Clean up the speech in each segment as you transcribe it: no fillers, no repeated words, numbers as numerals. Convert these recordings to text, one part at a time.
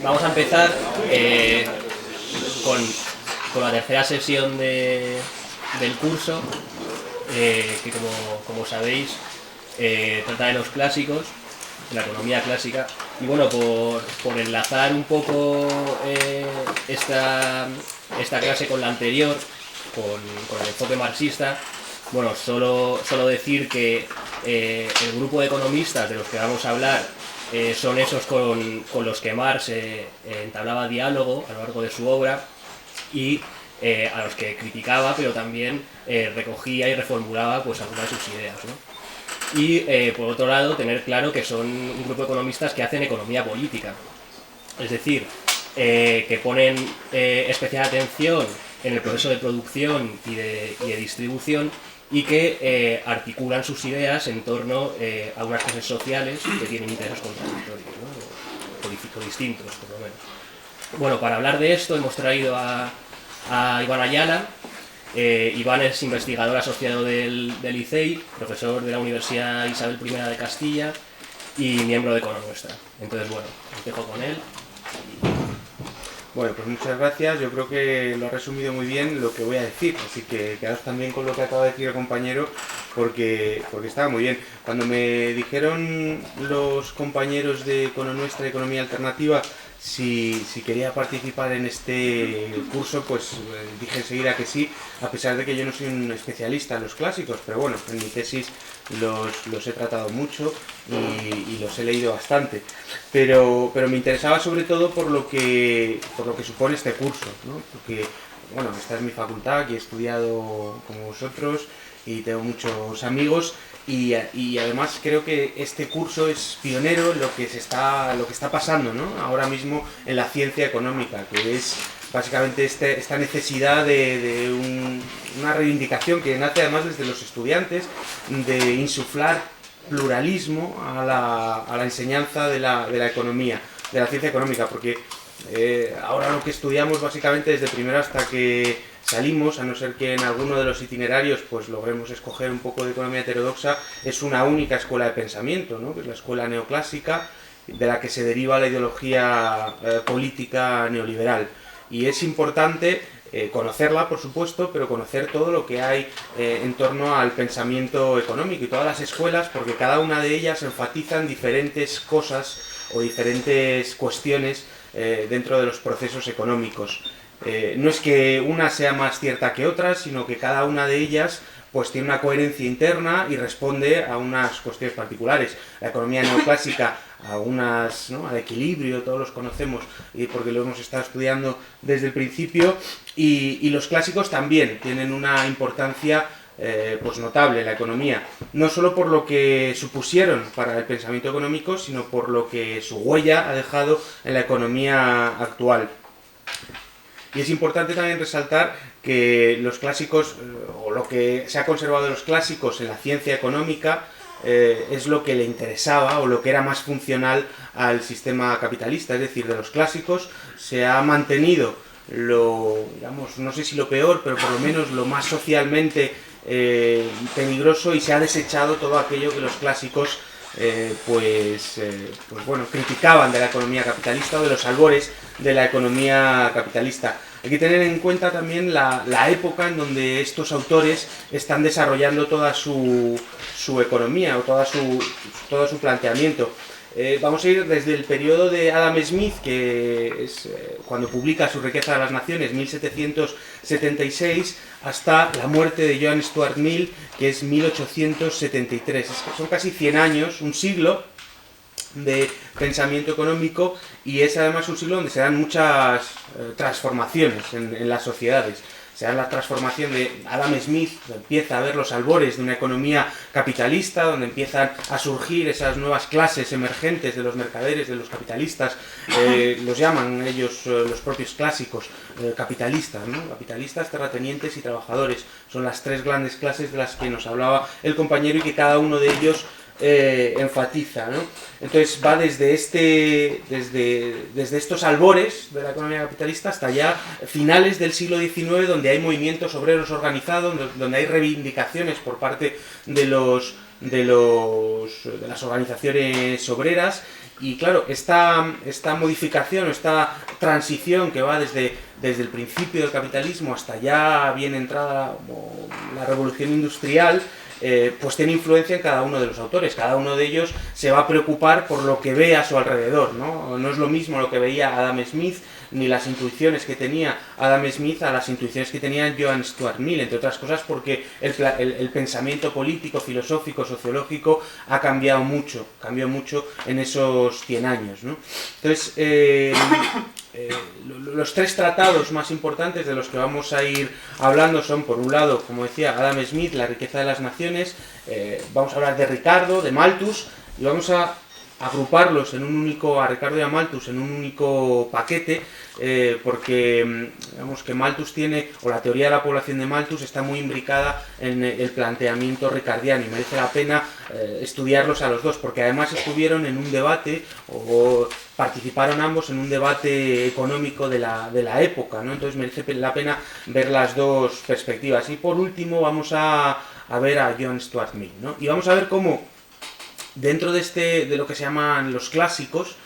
Vamos a empezar con la tercera sesión del curso, que como sabéis trata de los clásicos, de la economía clásica. Y bueno, por enlazar un poco esta clase con la anterior, con el enfoque marxista, bueno, solo decir que el grupo de economistas de los que vamos a hablar son esos con los que Marx entablaba diálogo a lo largo de su obra y a los que criticaba, pero también recogía y reformulaba pues algunas de sus ideas, ¿no? Y por otro lado, tener claro que son un grupo de economistas que hacen economía política, es decir, que ponen especial atención en el proceso de producción y de distribución, y que articulan sus ideas en torno a unas clases sociales que tienen intereses contradictorios, ¿no? O distintos, por lo menos. Bueno, para hablar de esto hemos traído a Iván Ayala. Iván es investigador asociado del ICEI, profesor de la Universidad Isabel I de Castilla y miembro de Econo Nuestra. Entonces, bueno, os dejo con él. Bueno, pues muchas gracias. Yo creo que lo ha resumido muy bien lo que voy a decir, así que quedaos también con lo que acaba de decir el compañero, porque estaba muy bien. Cuando me dijeron los compañeros de Econo Nuestra, Economía Alternativa, si quería participar en este curso, pues dije enseguida que sí, a pesar de que yo no soy un especialista en los clásicos, pero bueno, en mi tesis los he tratado mucho y los he leído bastante, pero me interesaba sobre todo por lo que supone este curso, ¿no? Porque bueno, esta es mi facultad, aquí he estudiado como vosotros y tengo muchos amigos, y además creo que este curso es pionero en lo que está pasando, ¿no? Ahora mismo en la ciencia económica, que es básicamente esta necesidad de una reivindicación que nace además desde los estudiantes, de insuflar pluralismo a la enseñanza de la economía, de la ciencia económica, porque ahora lo que estudiamos básicamente desde primero hasta que salimos, a no ser que en alguno de los itinerarios pues logremos escoger un poco de economía heterodoxa, es una única escuela de pensamiento, ¿no? Que es la escuela neoclásica, de la que se deriva la ideología política neoliberal. Y es importante conocerla, por supuesto, pero conocer todo lo que hay en torno al pensamiento económico y todas las escuelas, porque cada una de ellas enfatizan diferentes cosas o diferentes cuestiones dentro de los procesos económicos. No es que una sea más cierta que otra, sino que cada una de ellas pues tiene una coherencia interna y responde a unas cuestiones particulares. La economía neoclásica a unas, ¿no?, al equilibrio, todos los conocemos porque lo hemos estado estudiando desde el principio, y los clásicos también tienen una importancia pues notable en la economía, no solo por lo que supusieron para el pensamiento económico, sino por lo que su huella ha dejado en la economía actual. Y es importante también resaltar que los clásicos, o lo que se ha conservado de los clásicos en la ciencia económica, es lo que le interesaba o lo que era más funcional al sistema capitalista. Es decir, de los clásicos se ha mantenido digamos, no sé si lo peor, pero por lo menos lo más socialmente peligroso, y se ha desechado todo aquello que los clásicos pues bueno, criticaban de la economía capitalista o de los albores de la economía capitalista. Hay que tener en cuenta también la época en donde estos autores están desarrollando toda su economía o todo su planteamiento. Vamos a ir desde el periodo de Adam Smith, que es cuando publica Su riqueza de las naciones, 1776, hasta la muerte de John Stuart Mill, que es 1873. Son casi 100 años, un siglo de pensamiento económico, y es además un siglo donde se dan muchas transformaciones en las sociedades. Se da la transformación de Adam Smith, donde empieza a ver los albores de una economía capitalista, donde empiezan a surgir esas nuevas clases emergentes de los mercaderes, de los capitalistas, los llaman ellos, los propios clásicos, capitalistas, ¿no? Capitalistas, terratenientes y trabajadores. Son las tres grandes clases de las que nos hablaba el compañero y que cada uno de ellos enfatiza, ¿no? Entonces va desde estos albores de la economía capitalista hasta ya finales del siglo XIX, donde hay movimientos obreros organizados, donde hay reivindicaciones por parte de las organizaciones obreras, Y claro, esta modificación, esta transición que va desde el principio del capitalismo hasta ya bien entrada la revolución industrial, pues tiene influencia en cada uno de los autores. Cada uno de ellos se va a preocupar por lo que ve a su alrededor, ¿no? No es lo mismo lo que veía Adam Smith, ni las intuiciones que tenía Adam Smith a las intuiciones que tenía Joan Stuart Mill, entre otras cosas porque el pensamiento político, filosófico, sociológico cambió mucho en esos 100 años, ¿no? Entonces, los tres tratados más importantes de los que vamos a ir hablando son, por un lado, como decía, Adam Smith, La riqueza de las naciones, vamos a hablar de Ricardo, de Malthus, y vamos a agruparlos en un único, a Ricardo y a Malthus en un único paquete, porque digamos que Malthus tiene, o la teoría de la población de Malthus está muy imbricada en el planteamiento ricardiano, y merece la pena estudiarlos a los dos, porque además estuvieron en un debate, o participaron ambos en un debate económico de la época, ¿no? Entonces merece la pena ver las dos perspectivas. Y por último vamos a ver a Joan Stuart Mill, ¿no? Y vamos a ver cómo dentro de lo que se llaman los clásicos,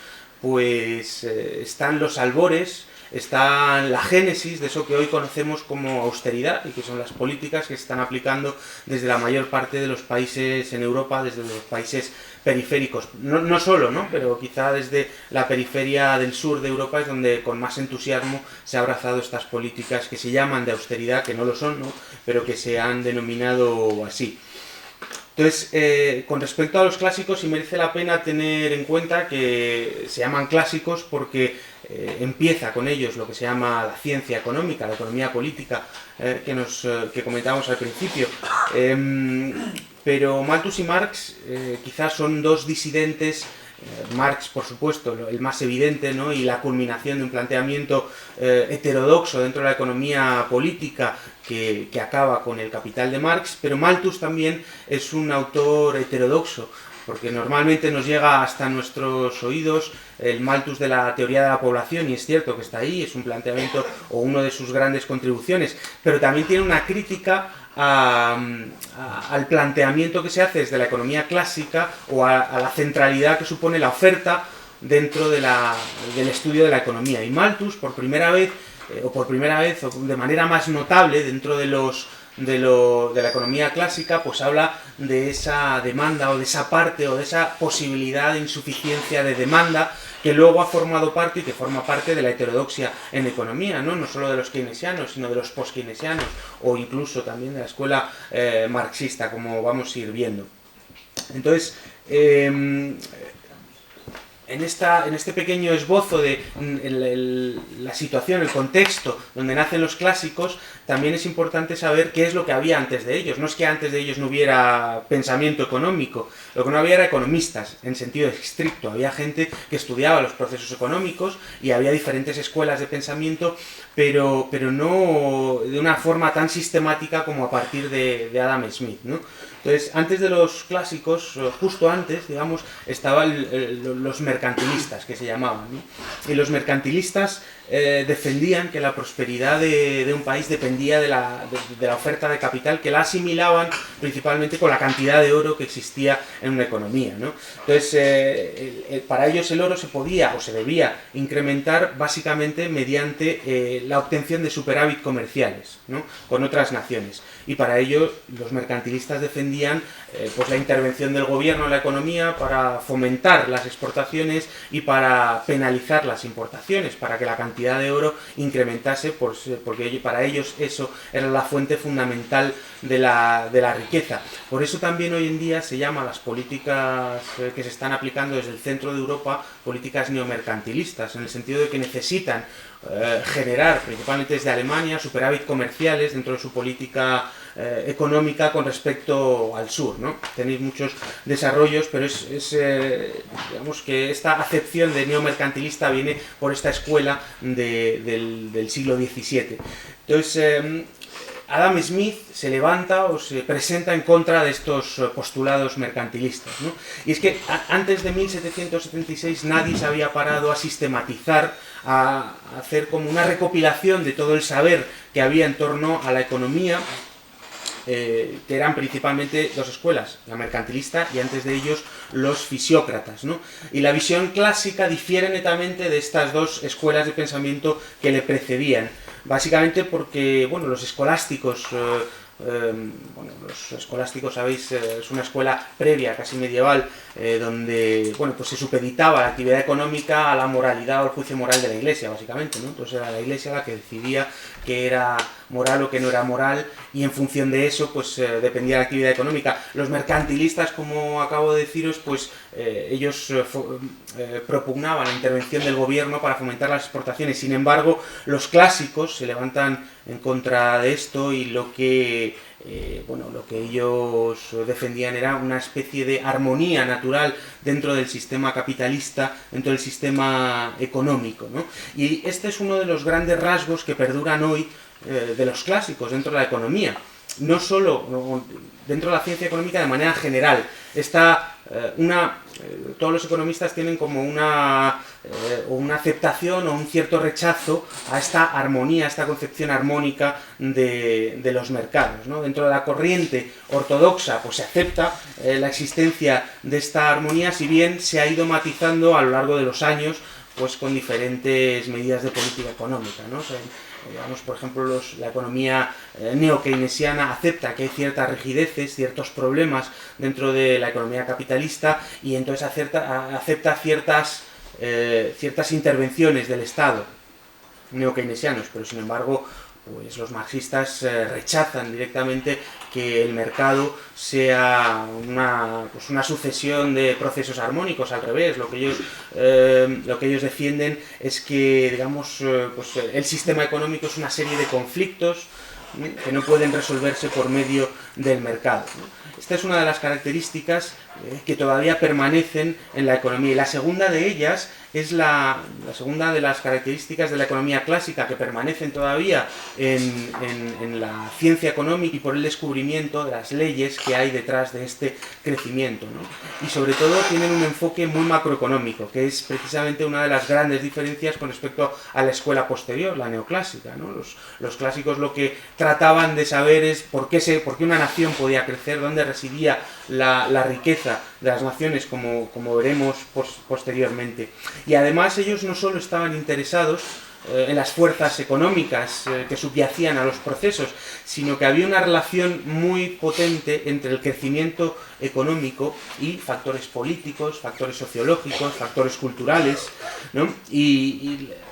pues están los albores, está la génesis de eso que hoy conocemos como austeridad, y que son las políticas que se están aplicando desde la mayor parte de los países en Europa, desde los países periféricos. No solo, ¿no? Pero quizá desde la periferia del sur de Europa es donde con más entusiasmo se ha abrazado estas políticas que se llaman de austeridad, que no lo son, ¿no? Pero que se han denominado así. Entonces, con respecto a los clásicos, sí merece la pena tener en cuenta que se llaman clásicos porque empieza con ellos lo que se llama la ciencia económica, la economía política, que comentábamos al principio. Pero Malthus y Marx quizás son dos disidentes. Marx, por supuesto, el más evidente, ¿no? Y la culminación de un planteamiento heterodoxo dentro de la economía política que acaba con el Capital de Marx, pero Malthus también es un autor heterodoxo, porque normalmente nos llega hasta nuestros oídos el Malthus de la teoría de la población, y es cierto que está ahí, es un planteamiento o una de sus grandes contribuciones, pero también tiene una crítica al planteamiento que se hace desde la economía clásica, o a la centralidad que supone la oferta dentro del estudio de la economía. Y Malthus, por primera vez, o de manera más notable dentro de la economía clásica, pues habla de esa demanda, o de esa parte, o de esa posibilidad de insuficiencia de demanda, que luego ha formado parte y que forma parte de la heterodoxia en economía, ¿no? No solo de los keynesianos, sino de los post-keynesianos, o incluso también de la escuela marxista, como vamos a ir viendo. Entonces, en este pequeño esbozo de la situación, el contexto donde nacen los clásicos, también es importante saber qué es lo que había antes de ellos. No es que antes de ellos no hubiera pensamiento económico, lo que no había era economistas, en sentido estricto. Había gente que estudiaba los procesos económicos y había diferentes escuelas de pensamiento, pero no de una forma tan sistemática como a partir de Adam Smith, ¿no? Entonces, antes de los clásicos, justo antes, digamos, estaban los mercantilistas, que se llamaban, ¿no? Y los mercantilistas defendían que la prosperidad de un país dependía de la oferta de capital, que la asimilaban principalmente con la cantidad de oro que existía en una economía, ¿no? Entonces, para ellos el oro se podía o se debía incrementar básicamente mediante la obtención de superávit comerciales, ¿no? Con otras naciones. Y para ello los mercantilistas defendían pues la intervención del gobierno en la economía para fomentar las exportaciones y para penalizar las importaciones, para que la cantidad de oro incrementase, porque para ellos eso era la fuente fundamental de la riqueza. Por eso también hoy en día se llama las políticas que se están aplicando desde el centro de Europa políticas neomercantilistas, en el sentido de que necesitan generar, principalmente desde Alemania, superávit comerciales dentro de su política económica con respecto al sur, ¿no? Tenéis muchos desarrollos, pero digamos que esta acepción de neomercantilista viene por esta escuela del siglo XVII. Entonces, Adam Smith se levanta o se presenta en contra de estos postulados mercantilistas, ¿no? Y es que antes de 1776 nadie se había parado a sistematizar, a hacer como una recopilación de todo el saber que había en torno a la economía, que eran principalmente dos escuelas, la mercantilista y antes de ellos los fisiócratas, ¿no? Y la visión clásica difiere netamente de estas dos escuelas de pensamiento que le precedían, básicamente porque, bueno, los escolásticos, los escolásticos, sabéis, es una escuela previa, casi medieval, donde, bueno, pues se supeditaba la actividad económica a la moralidad o al juicio moral de la Iglesia, básicamente, ¿no? Entonces era la Iglesia la que decidía qué era moral o qué no era moral, y en función de eso, pues dependía la actividad económica. Los mercantilistas, como acabo de deciros, pues ellos propugnaban la intervención del gobierno para fomentar las exportaciones. Sin embargo, los clásicos se levantan en contra de esto y lo que ellos defendían era una especie de armonía natural dentro del sistema capitalista, dentro del sistema económico, ¿no? Y este es uno de los grandes rasgos que perduran hoy de los clásicos dentro de la economía. No solo dentro de la ciencia económica de manera general. Todos los economistas tienen como una aceptación o un cierto rechazo a esta armonía, a esta concepción armónica de los mercados, ¿no? Dentro de la corriente ortodoxa pues se acepta la existencia de esta armonía, si bien se ha ido matizando a lo largo de los años pues con diferentes medidas de política económica, ¿no? O sea, digamos, por ejemplo, la economía neo-keynesiana acepta que hay ciertas rigideces, ciertos problemas dentro de la economía capitalista, y entonces acepta ciertas intervenciones del Estado neo-keynesianos, pero sin embargo pues los marxistas rechazan directamente que el mercado sea una sucesión de procesos armónicos. Al revés, lo que ellos defienden es que, digamos, el sistema económico es una serie de conflictos que no pueden resolverse por medio del mercado, ¿no? Esta es una de las características que todavía permanecen en la economía, y la segunda de ellas es la segunda de las características de la economía clásica que permanecen todavía en la ciencia económica, y por el descubrimiento de las leyes que hay detrás de este crecimiento, ¿no? Y sobre todo tienen un enfoque muy macroeconómico, que es precisamente una de las grandes diferencias con respecto a la escuela posterior, la neoclásica, ¿no? Los clásicos lo que trataban de saber es por qué una nación podía crecer, dónde residía la riqueza de las naciones, como veremos posteriormente. Y además ellos no solo estaban interesados en las fuerzas económicas que subyacían a los procesos, sino que había una relación muy potente entre el crecimiento económico y factores políticos, factores sociológicos, factores culturales, ¿no?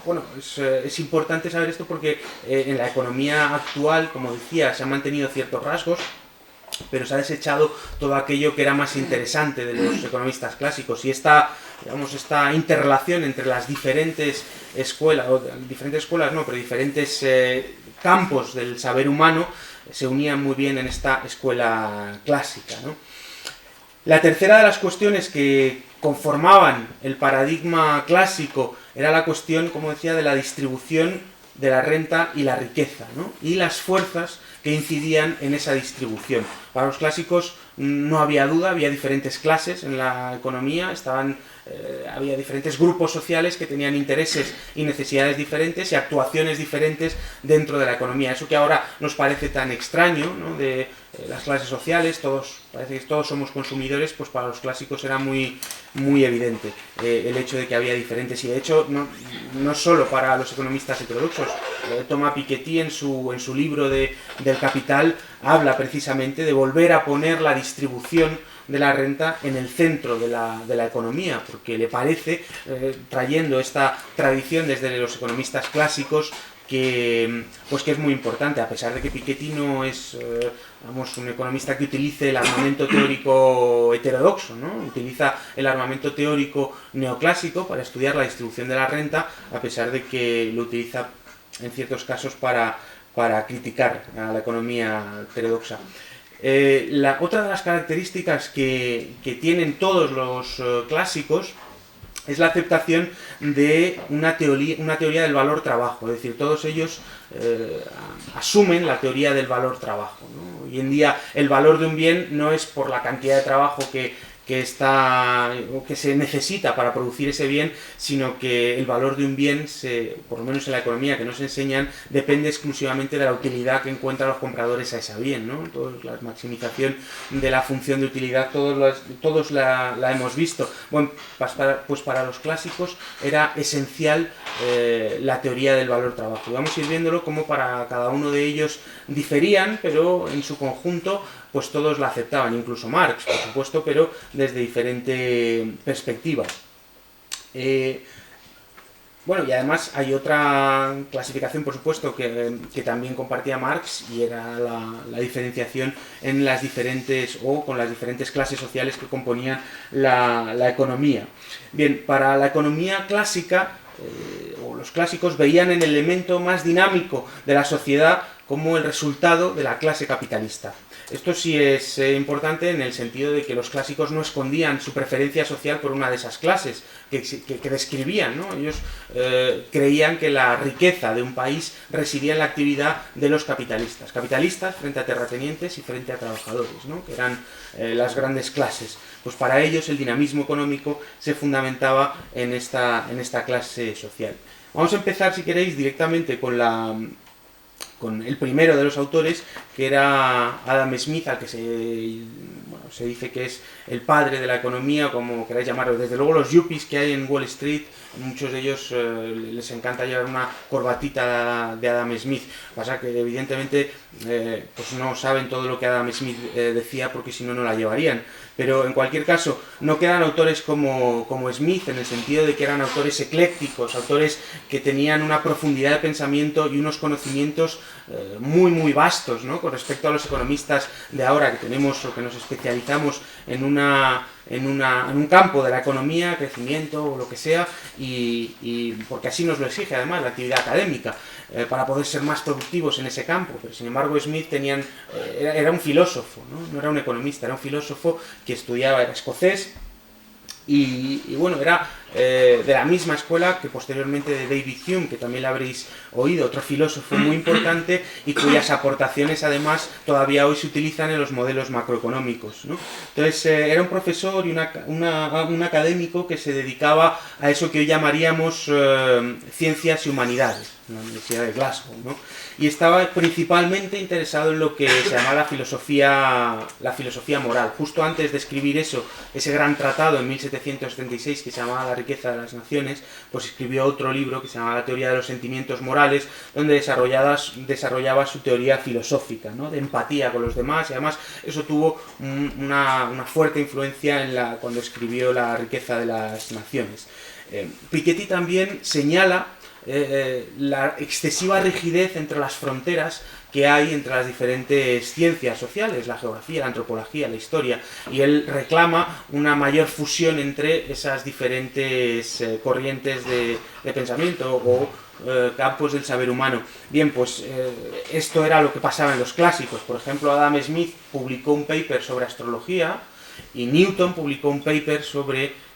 Bueno, es importante saber esto porque en la economía actual, como decía, se han mantenido ciertos rasgos, pero se ha desechado todo aquello que era más interesante de los economistas clásicos, y esta interrelación entre las diferentes diferentes campos del saber humano se unían muy bien en esta escuela clásica, ¿no? La tercera de las cuestiones que conformaban el paradigma clásico era la cuestión, como decía, de la distribución de la renta y la riqueza, ¿no? Y las fuerzas que incidían en esa distribución. Para los clásicos no había duda, había diferentes clases en la economía, había diferentes grupos sociales que tenían intereses y necesidades diferentes y actuaciones diferentes dentro de la economía. Eso que ahora nos parece tan extraño, ¿no? De las clases sociales, parece que todos somos consumidores, pues para los clásicos era muy, muy evidente el hecho de que había diferentes, y de hecho no solo para los economistas heterodoxos. Thomas Piketty en su libro del Capital habla precisamente de volver a poner la distribución de la renta en el centro de la economía, porque le parece, trayendo esta tradición desde los economistas clásicos, que es muy importante, a pesar de que Piketty no es un economista que utilice el armamento teórico heterodoxo, ¿no? Utiliza el armamento teórico neoclásico para estudiar la distribución de la renta, a pesar de que lo utiliza en ciertos casos para criticar a la economía heterodoxa. Otra de las características que tienen todos los clásicos es la aceptación de una teoría del valor-trabajo, es decir, todos ellos asumen la teoría del valor-trabajo, ¿no? Hoy en día el valor de un bien no es por la cantidad de trabajo que o que se necesita para producir ese bien, sino que el valor de un bien, por lo menos en la economía que nos enseñan, depende exclusivamente de la utilidad que encuentran los compradores a ese bien, ¿no? La maximización de la función de utilidad, todos la hemos visto. Bueno, pues para los clásicos era esencial la teoría del valor-trabajo. Y vamos a ir viéndolo como para cada uno de ellos diferían, pero en su conjunto pues todos la aceptaban, incluso Marx, por supuesto, pero desde diferente perspectiva. Bueno, y además hay otra clasificación, por supuesto, que también compartía Marx, y era la diferenciación en las diferentes, o con las diferentes clases sociales que componían la economía. Bien, para la economía clásica, o los clásicos veían el elemento más dinámico de la sociedad como el resultado de la clase capitalista. Esto sí es importante en el sentido de que los clásicos no escondían su preferencia social por una de esas clases que describían, ¿no? Ellos creían que la riqueza de un país residía en la actividad de los capitalistas. Capitalistas frente a terratenientes y frente a trabajadores, ¿no? Que eran las grandes clases. Pues para ellos el dinamismo económico se fundamentaba en esta clase social. Vamos a empezar, si queréis, directamente con el primero de los autores, que era Adam Smith, al que se dice que es el padre de la economía, como queráis llamarlo. Desde luego los yuppies que hay en Wall Street, muchos de ellos les encanta llevar una corbatita de Adam Smith. Pasa que evidentemente pues no saben todo lo que Adam Smith decía, porque si no, no la llevarían. Pero en cualquier caso, no quedan autores como Smith, en el sentido de que eran autores eclécticos, autores que tenían una profundidad de pensamiento y unos conocimientos muy, muy vastos, ¿no? Con respecto a los economistas de ahora, que tenemos o que nos especializamos en un campo de la economía, crecimiento o lo que sea, y porque así nos lo exige además la actividad académica, para poder ser más productivos en ese campo. Pero sin embargo Smith era un filósofo, ¿no? Era un economista, era un filósofo que estudiaba, era escocés, y bueno, era de la misma escuela que posteriormente de David Hume, que también lo habréis oído, otro filósofo muy importante y cuyas aportaciones además todavía hoy se utilizan en los modelos macroeconómicos, ¿no? Entonces era un profesor y un académico que se dedicaba a eso que hoy llamaríamos ciencias y humanidades, en la Universidad de Glasgow, ¿no? Y estaba principalmente interesado en lo que se llama la filosofía moral. Justo antes de escribir ese gran tratado en 1776 que se llamaba La riqueza de las naciones, pues escribió otro libro que se llamaba La teoría de los sentimientos morales, donde desarrollaba su teoría filosófica, ¿no? De empatía con los demás, y además eso tuvo una fuerte influencia cuando escribió La riqueza de las naciones. Piketty también señala la excesiva rigidez entre las fronteras que hay entre las diferentes ciencias sociales, la geografía, la antropología, la historia, y él reclama una mayor fusión entre esas diferentes corrientes de pensamiento o campos del saber humano. Bien, pues esto era lo que pasaba en los clásicos. Por ejemplo, Adam Smith publicó un paper sobre astrología y Newton publicó un paper sobre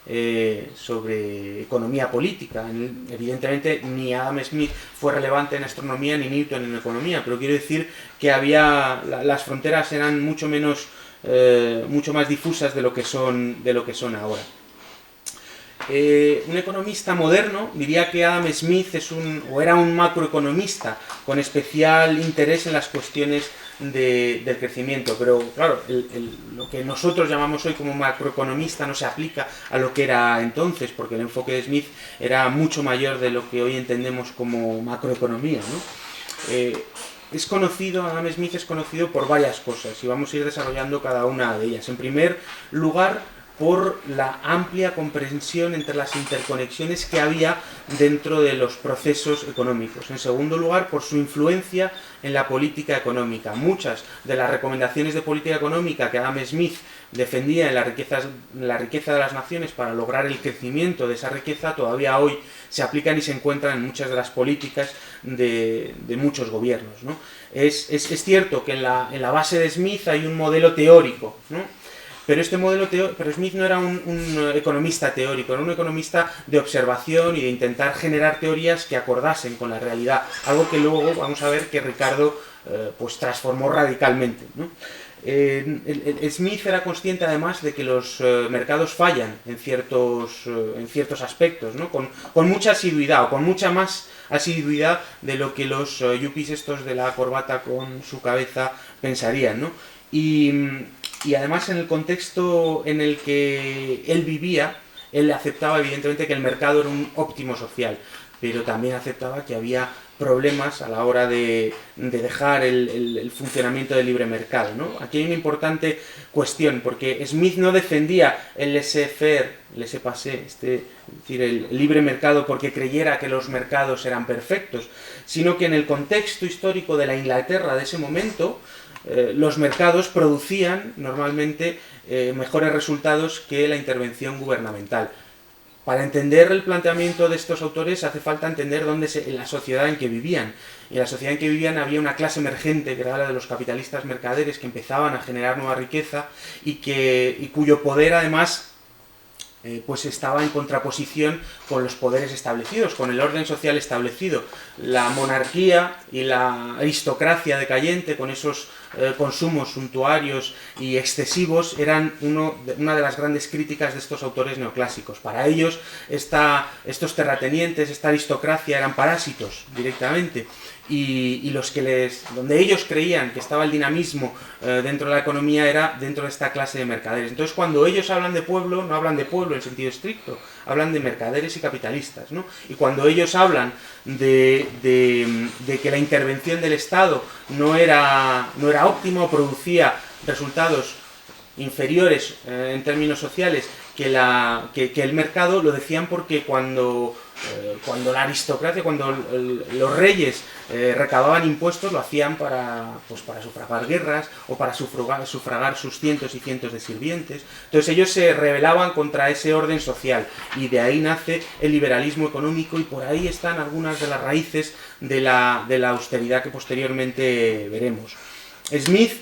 economía política. Evidentemente ni Adam Smith fue relevante en astronomía ni Newton en economía, pero quiero decir que las fronteras eran mucho más difusas de lo que son ahora. Un economista moderno diría que Adam Smith era un macroeconomista con especial interés en las cuestiones del crecimiento, pero claro, lo que nosotros llamamos hoy como macroeconomista no se aplica a lo que era entonces, porque el enfoque de Smith era mucho mayor de lo que hoy entendemos como macroeconomía, ¿no? Adam Smith es conocido por varias cosas y vamos a ir desarrollando cada una de ellas. En primer lugar, por la amplia comprensión entre las interconexiones que había dentro de los procesos económicos. En segundo lugar, por su influencia en la política económica. Muchas de las recomendaciones de política económica que Adam Smith defendía en la riqueza de las naciones para lograr el crecimiento de esa riqueza todavía hoy se aplican y se encuentran en muchas de las políticas de muchos gobiernos, ¿no? Es cierto que en la base de Smith hay un modelo teórico, ¿no? Pero Smith no era un economista teórico, era un economista de observación y de intentar generar teorías que acordasen con la realidad, algo que luego vamos a ver que Ricardo pues transformó radicalmente, ¿no? Smith era consciente además de que los mercados fallan en ciertos aspectos, ¿no? Con mucha asiduidad, o con mucha más asiduidad de lo que los yuppies estos de la corbata con su cabeza pensarían, ¿no? Y además, en el contexto en el que él vivía, él aceptaba evidentemente que el mercado era un óptimo social, pero también aceptaba que había problemas a la hora de dejar el funcionamiento del libre mercado, ¿no? Aquí hay una importante cuestión, porque Smith no defendía el laissez-faire, laissez-passer, es decir, el libre mercado porque creyera que los mercados eran perfectos, sino que en el contexto histórico de la Inglaterra de ese momento, los mercados producían normalmente mejores resultados que la intervención gubernamental. Para entender el planteamiento de estos autores hace falta entender la sociedad en que vivían. Y en la sociedad en que vivían había una clase emergente, que era la de los capitalistas mercaderes, que empezaban a generar nueva riqueza y cuyo poder además pues estaba en contraposición con los poderes establecidos, con el orden social establecido. La monarquía y la aristocracia decayente, con esos consumos suntuarios y excesivos, eran una de las grandes críticas de estos autores neoclásicos. Para ellos, estos terratenientes, esta aristocracia, eran parásitos directamente. Y donde ellos creían que estaba el dinamismo dentro de la economía era dentro de esta clase de mercaderes. Entonces, cuando ellos hablan de pueblo, no hablan de pueblo en sentido estricto, hablan de mercaderes y capitalistas, ¿no? Y cuando ellos hablan de que la intervención del Estado no era óptima o producía resultados inferiores en términos sociales que el mercado, lo decían porque cuando la aristocracia, cuando los reyes recababan impuestos, lo hacían para sufragar guerras o para sufragar sus cientos y cientos de sirvientes. Entonces ellos se rebelaban contra ese orden social, y de ahí nace el liberalismo económico, y por ahí están algunas de las raíces de la austeridad que posteriormente veremos. Smith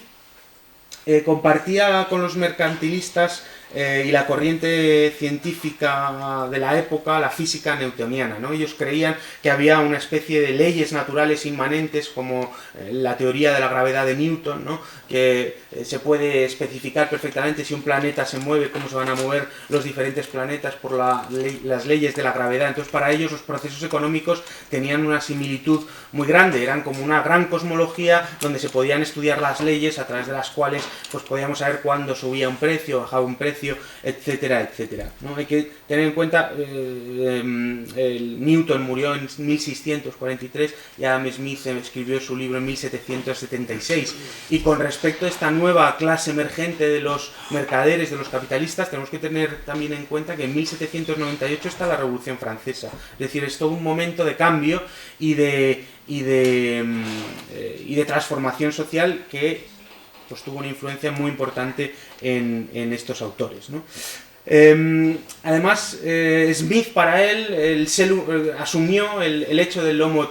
compartía con los mercantilistas y la corriente científica de la época la física newtoniana, ¿no? Ellos creían que había una especie de leyes naturales inmanentes, como la teoría de la gravedad de Newton, ¿no? Que se puede especificar perfectamente si un planeta se mueve, cómo se van a mover los diferentes planetas por las leyes de la gravedad. Entonces, para ellos los procesos económicos tenían una similitud muy grande, eran como una gran cosmología donde se podían estudiar las leyes a través de las cuales pues podíamos saber cuándo subía un precio, bajaba un precio, etcétera, etcétera, ¿no? Hay que tener en cuenta, Newton murió en 1643 y Adam Smith escribió su libro en 1776. Y con respecto a esta nueva clase emergente de los mercaderes, de los capitalistas, tenemos que tener también en cuenta que en 1798 está la Revolución Francesa. Es decir, es todo un momento de cambio y de transformación social que pues tuvo una influencia muy importante en estos autores, ¿no? Además, Smith, para él, asumió el hecho del homo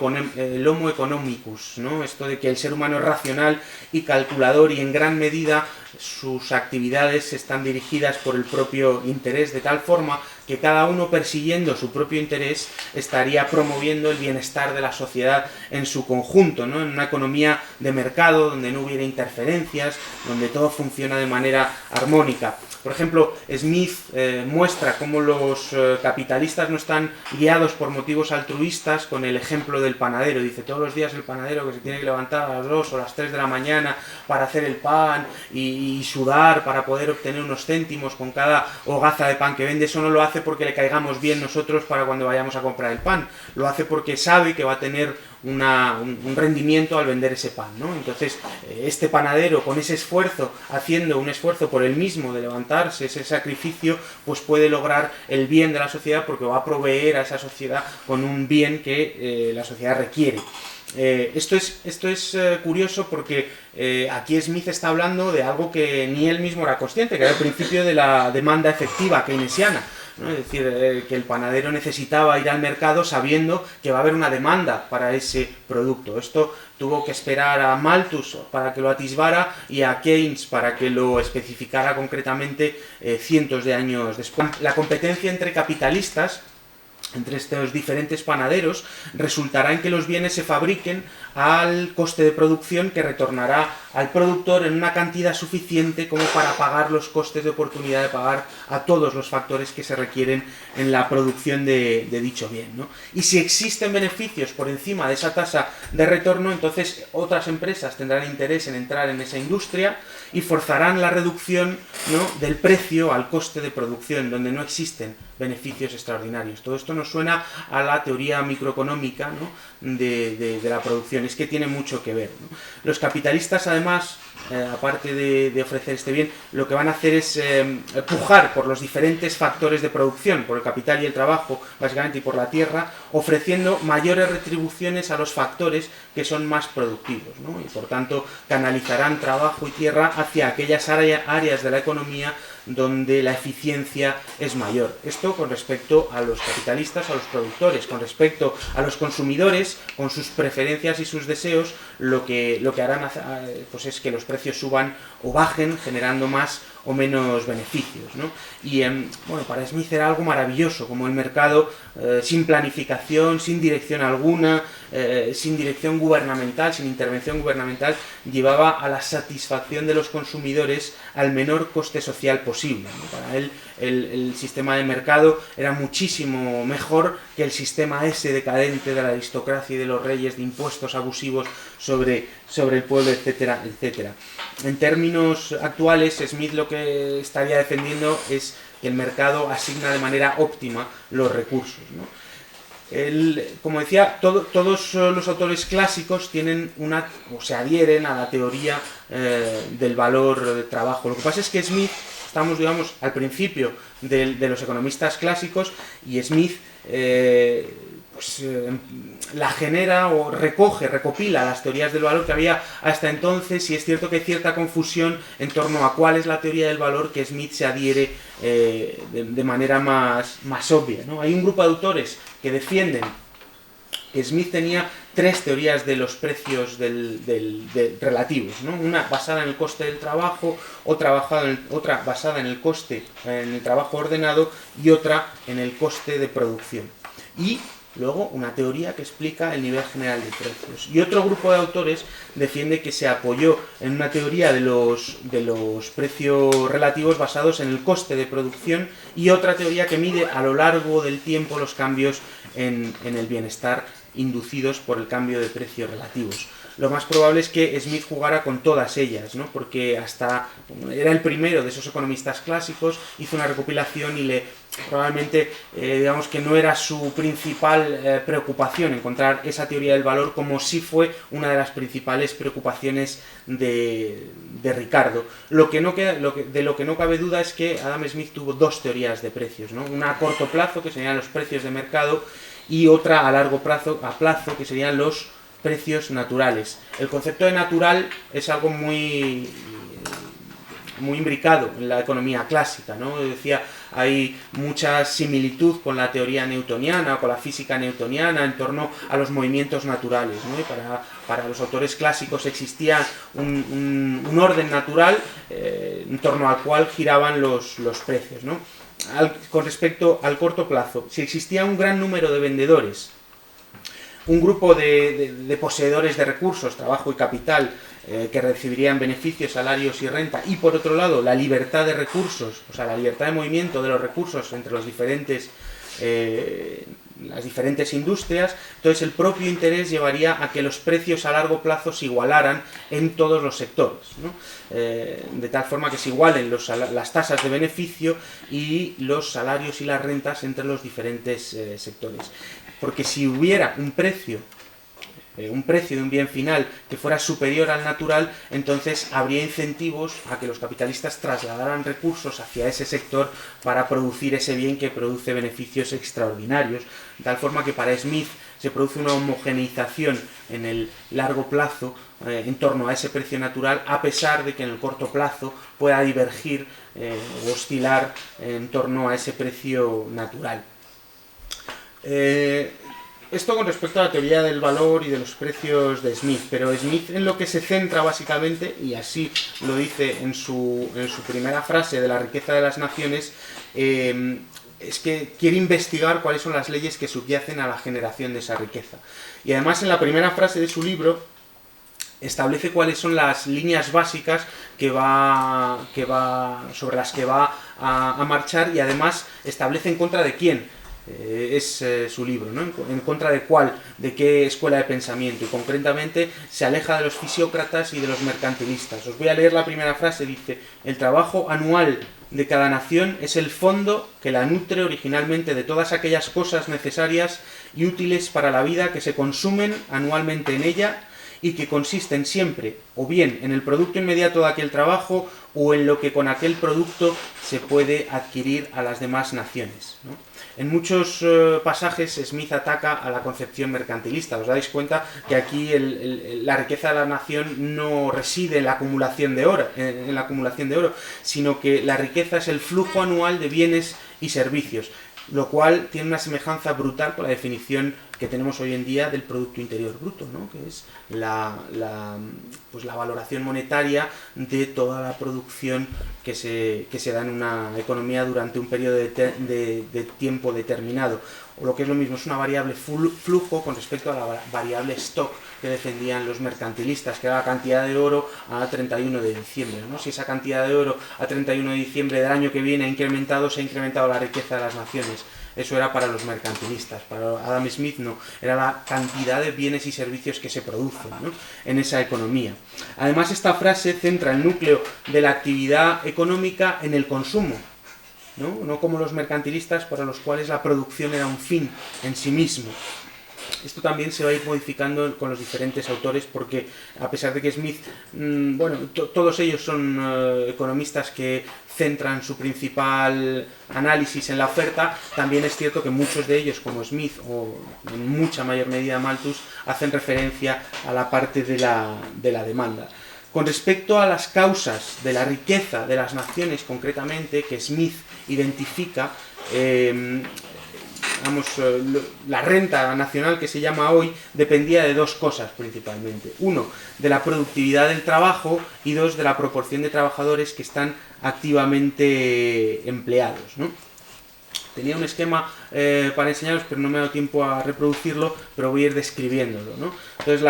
economicus, ¿no? Esto de que el ser humano es racional y calculador, y en gran medida sus actividades están dirigidas por el propio interés, de tal forma que cada uno, persiguiendo su propio interés, estaría promoviendo el bienestar de la sociedad en su conjunto, ¿no? En una economía de mercado donde no hubiera interferencias, donde todo funciona de manera armónica. Por ejemplo, Smith muestra cómo los capitalistas no están guiados por motivos altruistas con el ejemplo del panadero. Dice, todos los días el panadero que se tiene que levantar a las 2 o las 3 de la mañana para hacer el pan y sudar para poder obtener unos céntimos con cada hogaza de pan que vende. Eso no lo hace porque le caigamos bien nosotros para cuando vayamos a comprar el pan. Lo hace porque sabe que va a tener un rendimiento al vender ese pan, ¿no? Entonces, este panadero, con ese esfuerzo, haciendo un esfuerzo por él mismo de levantarse, ese sacrificio, pues puede lograr el bien de la sociedad, porque va a proveer a esa sociedad con un bien que la sociedad requiere. Esto es curioso porque aquí Smith está hablando de algo que ni él mismo era consciente, que era el principio de la demanda efectiva keynesiana, ¿no? Es decir, que el panadero necesitaba ir al mercado sabiendo que va a haber una demanda para ese producto. Esto tuvo que esperar a Malthus para que lo atisbara y a Keynes para que lo especificara concretamente cientos de años después. La competencia entre capitalistas, entre estos diferentes panaderos, resultará en que los bienes se fabriquen al coste de producción que retornará al productor en una cantidad suficiente como para pagar los costes de oportunidad, de pagar a todos los factores que se requieren en la producción de dicho bien, ¿no? Y si existen beneficios por encima de esa tasa de retorno, entonces otras empresas tendrán interés en entrar en esa industria y forzarán la reducción, ¿no?, del precio al coste de producción, donde no existen beneficios extraordinarios. Todo esto nos suena a la teoría microeconómica, ¿no?, de la producción. Es que tiene mucho que ver, ¿no? Los capitalistas, además, aparte de ofrecer este bien, lo que van a hacer es pujar por los diferentes factores de producción, por el capital y el trabajo, básicamente, y por la tierra, ofreciendo mayores retribuciones a los factores que son más productivos, ¿no? Y por tanto canalizarán trabajo y tierra hacia aquellas áreas de la economía donde la eficiencia es mayor. Esto con respecto a los capitalistas, a los productores. Con respecto a los consumidores, con sus preferencias y sus deseos, lo que harán pues es que los precios suban o bajen, generando más o menos beneficios, ¿no? Y bueno, para Smith era algo maravilloso, como el mercado sin planificación, sin dirección alguna, sin dirección gubernamental, sin intervención gubernamental, llevaba a la satisfacción de los consumidores al menor coste social posible, ¿no? Para él el sistema de mercado era muchísimo mejor que el sistema ese decadente de la aristocracia y de los reyes, de impuestos abusivos sobre el pueblo, etcétera, etcétera. En términos actuales, Smith lo que estaría defendiendo es que el mercado asigna de manera óptima los recursos, ¿no? Como decía, todos los autores clásicos tienen o se adhieren a la teoría del valor del trabajo. Lo que pasa es que Smith, estamos, digamos, al principio de los economistas clásicos, y Smith la genera o recopila las teorías del valor que había hasta entonces, y es cierto que hay cierta confusión en torno a cuál es la teoría del valor que Smith se adhiere de manera más obvia, ¿no? Hay un grupo de autores que defienden que Smith tenía tres teorías de los precios relativos, ¿no? Una basada en el coste del trabajo, otra basada en el coste en el trabajo ordenado y otra en el coste de producción. Y luego una teoría que explica el nivel general de precios. Y otro grupo de autores defiende que se apoyó en una teoría de los precios relativos basados en el coste de producción, y otra teoría que mide a lo largo del tiempo los cambios en el bienestar inducidos por el cambio de precios relativos. Lo más probable es que Smith jugara con todas ellas, ¿no? Porque era el primero de esos economistas clásicos, hizo una recopilación y probablemente digamos que no era su principal preocupación encontrar esa teoría del valor, como sí fue una de las principales preocupaciones de Ricardo. De lo que no cabe duda es que Adam Smith tuvo dos teorías de precios, ¿no? Una a corto plazo, que serían los precios de mercado, y otra a largo plazo, que serían los precios naturales. El concepto de natural es algo muy imbricado en la economía clásica, ¿no? Decía, hay mucha similitud con la teoría newtoniana o con la física newtoniana en torno a los movimientos naturales, ¿no? Y para los autores clásicos existía un orden natural en torno al cual giraban los precios, ¿no? Con respecto al corto plazo, si existía un gran número de vendedores, un grupo de poseedores de recursos, trabajo y capital, que recibirían beneficios, salarios y renta, y por otro lado la libertad de recursos, o sea, la libertad de movimiento de los recursos entre las diferentes industrias, entonces el propio interés llevaría a que los precios a largo plazo se igualaran en todos los sectores, ¿no? De tal forma que se igualen las tasas de beneficio y los salarios y las rentas entre los diferentes sectores. Porque si hubiera un precio de un bien final que fuera superior al natural, entonces habría incentivos a que los capitalistas trasladaran recursos hacia ese sector para producir ese bien que produce beneficios extraordinarios, de tal forma que para Smith se produce una homogeneización en el largo plazo en torno a ese precio natural, a pesar de que en el corto plazo pueda divergir o oscilar en torno a ese precio natural. Esto con respecto a la teoría del valor y de los precios de Smith, pero Smith en lo que se centra básicamente, y así lo dice en su primera frase de La riqueza de las naciones, es que quiere investigar cuáles son las leyes que subyacen a la generación de esa riqueza. Y además en la primera frase de su libro establece cuáles son las líneas básicas sobre las que va a marchar, y además establece en contra de quién. Es su libro, ¿no? En contra de cuál, de qué escuela de pensamiento, y concretamente se aleja de los fisiócratas y de los mercantilistas. Os voy a leer la primera frase. Dice: el trabajo anual de cada nación es el fondo que la nutre originalmente de todas aquellas cosas necesarias y útiles para la vida que se consumen anualmente en ella, y que consisten siempre o bien en el producto inmediato de aquel trabajo o en lo que con aquel producto se puede adquirir a las demás naciones, ¿no? En muchos pasajes Smith ataca a la concepción mercantilista. Os dais cuenta que aquí la riqueza de la nación no reside en la acumulación de oro, sino que la riqueza es el flujo anual de bienes y servicios, lo cual tiene una semejanza brutal con la definición que tenemos hoy en día del Producto Interior Bruto, ¿no? Que es la valoración monetaria de toda la producción que se da en una economía durante un periodo de tiempo determinado. O lo que es lo mismo, es una variable flujo con respecto a la variable stock que defendían los mercantilistas, que era la cantidad de oro a 31 de diciembre, ¿no? Si esa cantidad de oro a 31 de diciembre del año que viene se ha incrementado la riqueza de las naciones. Eso era para los mercantilistas. Para Adam Smith no, era la cantidad de bienes y servicios que se producen, ¿no?, en esa economía. Además, esta frase centra el núcleo de la actividad económica en el consumo, no como los mercantilistas, para los cuales la producción era un fin en sí mismo. Esto también se va a ir modificando con los diferentes autores, porque a pesar de que Smith, todos ellos son economistas que centran su principal análisis en la oferta, también es cierto que muchos de ellos, como Smith o en mucha mayor medida Malthus, hacen referencia a la parte de la demanda. Con respecto a las causas de la riqueza de las naciones, concretamente, que Smith identifica, la renta nacional que se llama hoy dependía de dos cosas principalmente. Uno, de la productividad del trabajo, y dos, de la proporción de trabajadores que están activamente empleados, ¿no? Tenía un esquema para enseñaros, pero no me ha dado tiempo a reproducirlo, pero voy a ir describiéndolo, ¿no? Entonces,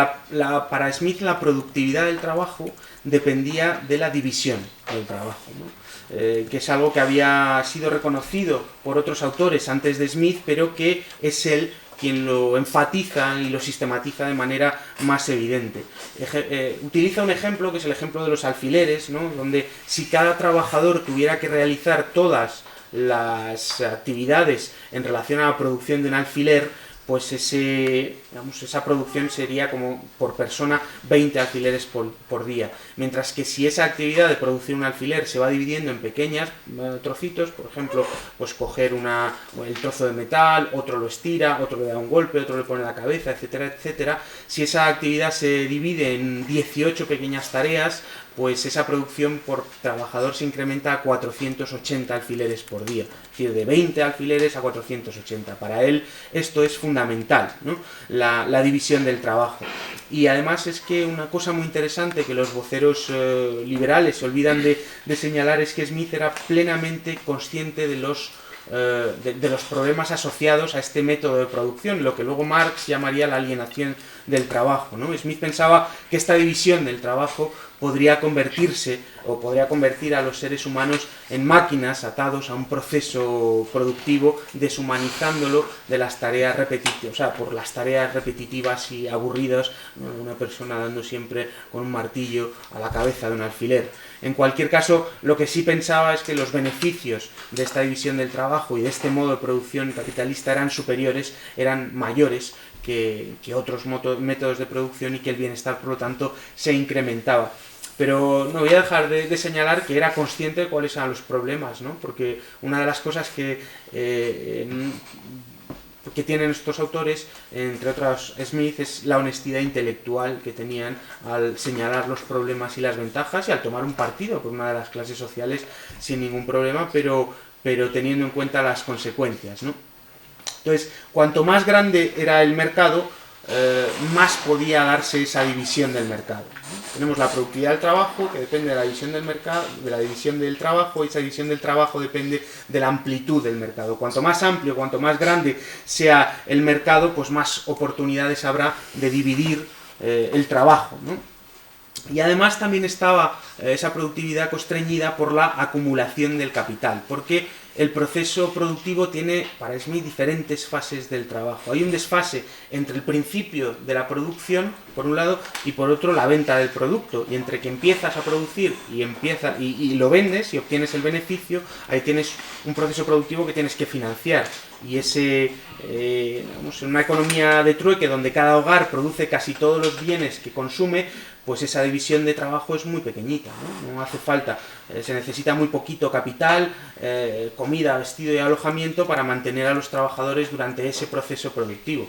para Smith, la productividad del trabajo dependía de la división del trabajo, ¿no? Que es algo que había sido reconocido por otros autores antes de Smith, pero que es él quien lo enfatiza y lo sistematiza de manera más evidente. Utiliza un ejemplo, que es el ejemplo de los alfileres, ¿no?, donde si cada trabajador tuviera que realizar todas las actividades en relación a la producción de un alfiler, pues esa producción sería como por persona 20 alfileres por día. Mientras que si esa actividad de producir un alfiler se va dividiendo en pequeños trocitos, por ejemplo, pues coger el trozo de metal, otro lo estira, otro le da un golpe, otro le pone la cabeza, etcétera, etcétera, si esa actividad se divide en 18 pequeñas tareas, pues esa producción por trabajador se incrementa a 480 alfileres por día. Es decir, de 20 alfileres a 480. Para él esto es fundamental, ¿no?, la división del trabajo. Y además es que una cosa muy interesante que los voceros liberales se olvidan de señalar es que Smith era plenamente consciente de los problemas asociados a este método de producción, lo que luego Marx llamaría la alienación del trabajo, ¿no? Smith pensaba que esta división del trabajo podría convertir a los seres humanos en máquinas atados a un proceso productivo, deshumanizándolo de las tareas repetitivas, por las tareas repetitivas y aburridas, ¿no?, de una persona dando siempre con un martillo a la cabeza de un alfiler. En cualquier caso, lo que sí pensaba es que los beneficios de esta división del trabajo y de este modo de producción capitalista eran mayores que otros métodos de producción, y que el bienestar, por lo tanto, se incrementaba. Pero no voy a dejar de señalar que era consciente de cuáles eran los problemas, ¿no? Porque una de las cosas que tienen estos autores, entre otros Smith, es la honestidad intelectual que tenían al señalar los problemas y las ventajas, y al tomar un partido por una de las clases sociales sin ningún problema, pero teniendo en cuenta las consecuencias, ¿no? Entonces, cuanto más grande era el mercado, más podía darse esa división del mercado. Tenemos la productividad del trabajo, que depende de la división del mercado, de la división del trabajo, y esa división del trabajo depende de la amplitud del mercado. Cuanto más amplio, cuanto más grande sea el mercado, pues más oportunidades habrá de dividir el trabajo, ¿no? Y además también estaba esa productividad constreñida por la acumulación del capital, porque el proceso productivo tiene para Smith diferentes fases del trabajo. Hay un desfase entre el principio de la producción, por un lado, y por otro la venta del producto. Y entre que empiezas a producir y lo vendes y obtienes el beneficio, ahí tienes un proceso productivo que tienes que financiar. Y ese, en una economía de trueque donde cada hogar produce casi todos los bienes que consume, pues esa división de trabajo es muy pequeñita, ¿no? No hace falta, se necesita muy poquito capital, comida, vestido y alojamiento para mantener a los trabajadores durante ese proceso productivo.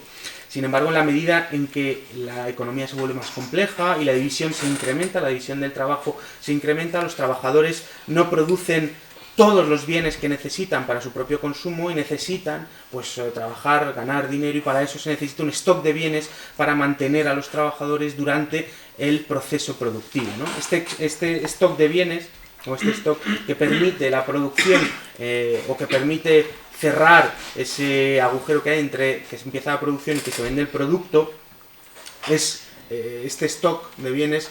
Sin embargo, en la medida en que la economía se vuelve más compleja y la división se incrementa, la división del trabajo se incrementa, los trabajadores no producen todos los bienes que necesitan para su propio consumo y necesitan pues trabajar, ganar dinero, y para eso se necesita un stock de bienes para mantener a los trabajadores durante el proceso productivo, ¿no? Este stock de bienes, o este stock que permite la producción o que permite cerrar ese agujero que hay entre que se empieza la producción y que se vende el producto, es este stock de bienes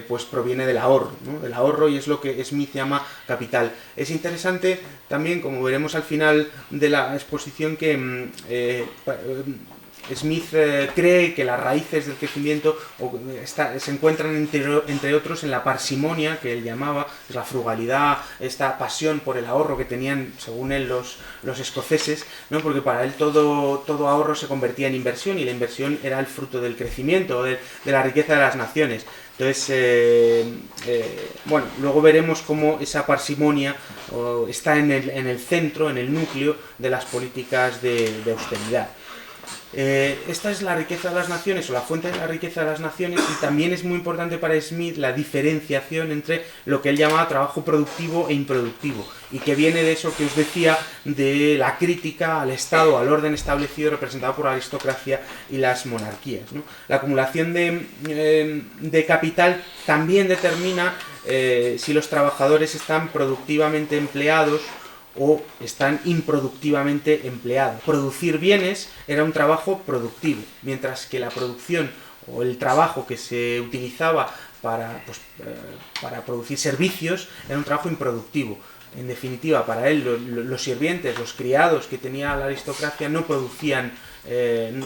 pues proviene del ahorro, ¿no? Del ahorro, y es lo que Smith llama capital. Es interesante también, como veremos al final de la exposición, que Smith cree que las raíces del crecimiento se encuentran entre otros en la parsimonia, que él llamaba, la frugalidad, esta pasión por el ahorro que tenían, según él, los escoceses, ¿no? Porque para él todo ahorro se convertía en inversión, y la inversión era el fruto del crecimiento, de la riqueza de las naciones. Entonces, bueno, luego veremos cómo esa parsimonia está en el centro, en el núcleo de las políticas de austeridad. Esta es la riqueza de las naciones, o la fuente de la riqueza de las naciones, y también es muy importante para Smith la diferenciación entre lo que él llamaba trabajo productivo e improductivo, y que viene de eso que os decía, de la crítica al Estado, al orden establecido representado por la aristocracia y las monarquías, ¿no? La acumulación de capital también determina si los trabajadores están productivamente empleados o están improductivamente empleados. Producir bienes era un trabajo productivo, mientras que la producción o el trabajo que se utilizaba para producir servicios era un trabajo improductivo. En definitiva, para él, los sirvientes, los criados que tenía la aristocracia no producían,